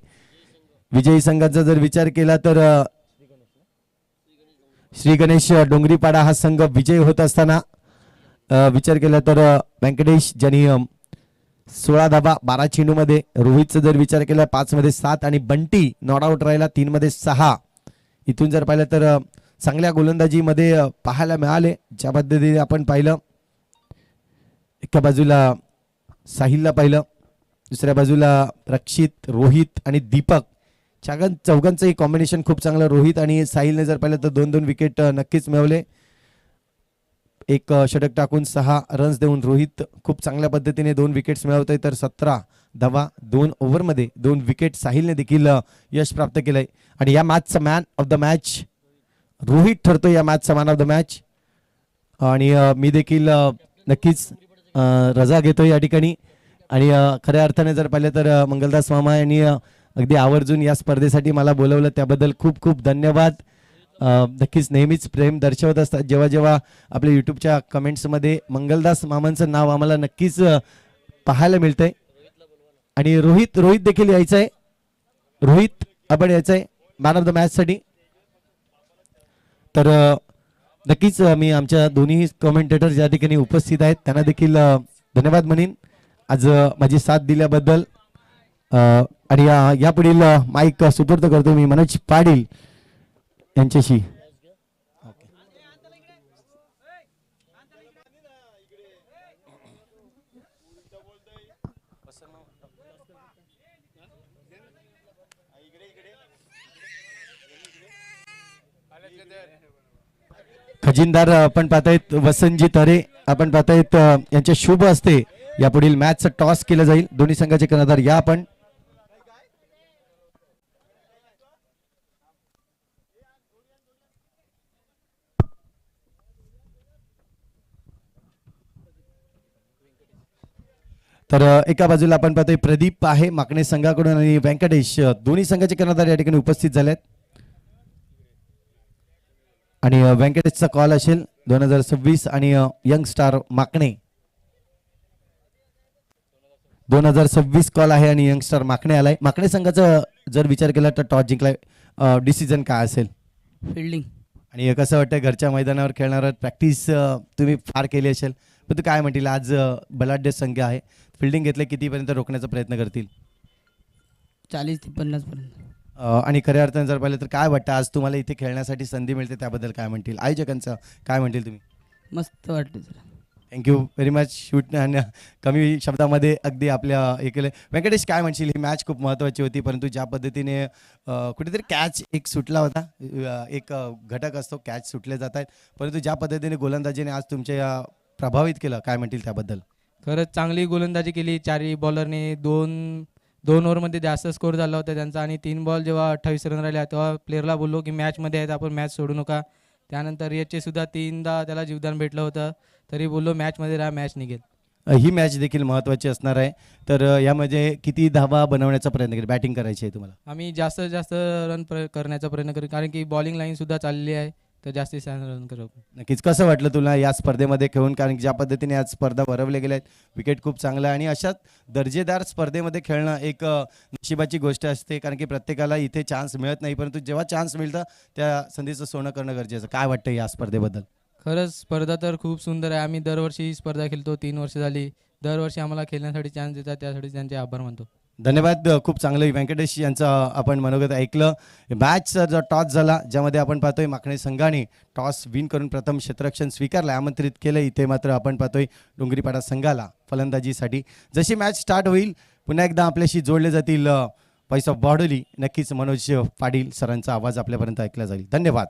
विजयी संघाचा जर विचार केला तर श्री गणेश डोंगरीपाडा हा संघ विजयी होत असताना विचार केला तर व्यंकटेश ज्यांनी 16 धावा 12 चेंडू मध्ये. रोहितचा जर विचार केला 5 मध्ये 7 आणि बंटी नॉट आउट राहिला 3 मध्ये 6. इथून जर पाहिलं तर चांगल्या गोलंदाजी मध्ये पाहायला मिळाले. ज्या पद्धतीने आपण पाहिलं एका बाजूला साहिलला पाहिलं, दुसऱ्या बाजूला रक्षित, रोहित आणि दीपक चौघांचं कॉम्बिनेशन खूप चांगलं. रोहित आणि साहिलने जर पाहिलं तर 2-2 विकेट नक्कीच मिळवले. एक षटक टाकून 6 रन्स देऊन रोहित खूप चांगल्या पद्धतीने 2 विकेट्स मिळवतोय. तर 17 धावा 2 ओव्हरमध्ये 2 विकेट साहिलने देखील यश प्राप्त केलंय. आणि या मॅचचा man of the match Rohit ठरतो. या मॅचचा मॅन ऑफ द मॅच. आणि मी देखील नक्कीच रजा घेतोय या ठिकाणी. आणि खऱ्या अर्थाने जर पाहिलं तर मंगलदास मामा यांनी अगदी आवर्जून या स्पर्धेसाठी मला बोलवलं त्याबद्दल खूप खूप धन्यवाद. नक्कीच नेहमीच प्रेम दर्शवत असतात. जेव्हा जेव्हा आपल्या युट्यूबच्या कमेंट्समध्ये मंगलदास मामांचं नाव आम्हाला नक्कीच पाहायला मिळतंय. आणि रोहित देखील यायचं आहे. रोहित आपण यायचं आहे मॅन ऑफ द मॅच साठी. तर नक्कीच मी आमच्या दोन्ही कमेंटेटर ज्या ठिकाणी उपस्थित आहेत त्यांना देखील धन्यवाद म्हणेन आज माझी साथ दिल्याबद्दल. आणि यापुढील माईक सुपूर्द करतो मी मनोज पाटील यांच्याशी. खजिनदार आपण पाहतायत वसंतजी तरे आपण पाहतायत यांच्या शुभ हस्ते यापुढील मॅचचं टॉस केलं जाईल. दोन्ही संघाचे कर्णधार या आपण. तर एका बाजूला आपण पाहतोय प्रदीप आहे माकणे संघाकडून आणि व्यंकटेश दोन्ही संघाचे कर्णधार या ठिकाणी उपस्थित झालेत. आणि व्यंकटेशचा कॉल असेल 2026 आणि यंग स्टार माकणे 2026 कॉल आहे आणि यंग स्टार माकणे आलाय. माकणे संघाचा जर विचार केला तर टॉस जिंकलाय डिसिजन काय असेल? फिल्डिंग. आणि कसं वाटतं घरच्या मैदानावर खेळणार प्रॅक्टिस तुम्ही फार केली असेल पण तू काय म्हणतील आज बलाढ्य संघ आहे फिल्डिंग घेतले कितीपर्यंत रोखण्याचा प्रयत्न करतील? 40 ते 50 पर्यंत. आणि खऱ्या अर्थाने जर पाहिलं तर काय वाटतं आज तुम्हाला इथे खेळण्यासाठी संधी मिळते त्याबद्दल काय म्हणतील आयोजकांचं काय म्हणतील तुम्ही? मस्त वाटतं sir. Thank you very much. Shoot आणि कमी शब्दामध्ये अगदी आपल्या हे केलं. व्यंकटेश काय म्हणशील ही मॅच खूप महत्त्वाची होती परंतु ज्या पद्धतीने कुठेतरी कॅच एक सुटला होता एक घटक असतो कॅच सुटले जात आहेत परंतु ज्या पद्धतीने गोलंदाजीने आज तुमच्या प्रभावित केलं काय म्हणतील त्याबद्दल? खरंच चांगली गोलंदाजी केली. चारही बॉलरने दोन ओव्हरमध्ये जास्त स्कोर झाला होता त्यांचा आणि 3 बॉल जेव्हा 28 रन राहिले तेव्हा प्लेअरला बोललो की मॅचमध्ये आहेत आपण मॅच सोडू नका. त्यानंतर याचे सुद्धा 3दा त्याला जीवदान भेटलं होतं तरी बोललो मॅचमध्ये राहा मॅच निघेल. ही मॅच देखील महत्त्वाची असणार आहे. तर यामध्ये किती धावा बनवण्याचा प्रयत्न केला बॅटिंग करायची आहे तुम्हाला? आम्ही जास्तीत जास्त रन करण्याचा प्रयत्न करू कारण की बॉलिंग लाईनसुद्धा चालली आहे तर जास्तीत जास्त रन करू. नक्कीच. कसं वाटलं तुला या स्पर्धेमध्ये खेळून कारण की ज्या पद्धतीने आज स्पर्धा भरवल्या गेल्या आहेत विकेट खूप चांगलं आहे आणि अशाच दर्जेदार स्पर्धेमध्ये खेळणं एक नशिबाची गोष्ट असते कारण की प्रत्येकाला इथे चान्स मिळत नाही परंतु जेव्हा चान्स मिळतं त्या संधीचं सोनं करणं गरजेचं. काय वाटतं या स्पर्धेबद्दल? खरंच स्पर्धा तर खूप सुंदर आहे. आम्ही दरवर्षी ही स्पर्धा खेळतो 3 वर्ष झाली. दरवर्षी आम्हाला खेळण्यासाठी चान्स देतात त्यासाठी त्यांचे आभार मानतो. धन्यवाद. खूप चांगलं व्यंकटेश यांचं आपण मनोगत ऐकलं. मॅचचा जो टॉस झाला ज्यामध्ये आपण पाहतोय माकणे संघाने टॉस विन करून प्रथम क्षेत्ररक्षण स्वीकारलं आमंत्रित केलं. इथे मात्र आपण पाहतोय डोंगरीपाडा संघाला फलंदाजीसाठी. जशी मॅच स्टार्ट होईल पुन्हा एकदा आपल्याशी जोडले जातील पैसा बॉडली. नक्कीच मनोज पाटील सरांचा आवाज आपल्यापर्यंत ऐकला जाईल. धन्यवाद.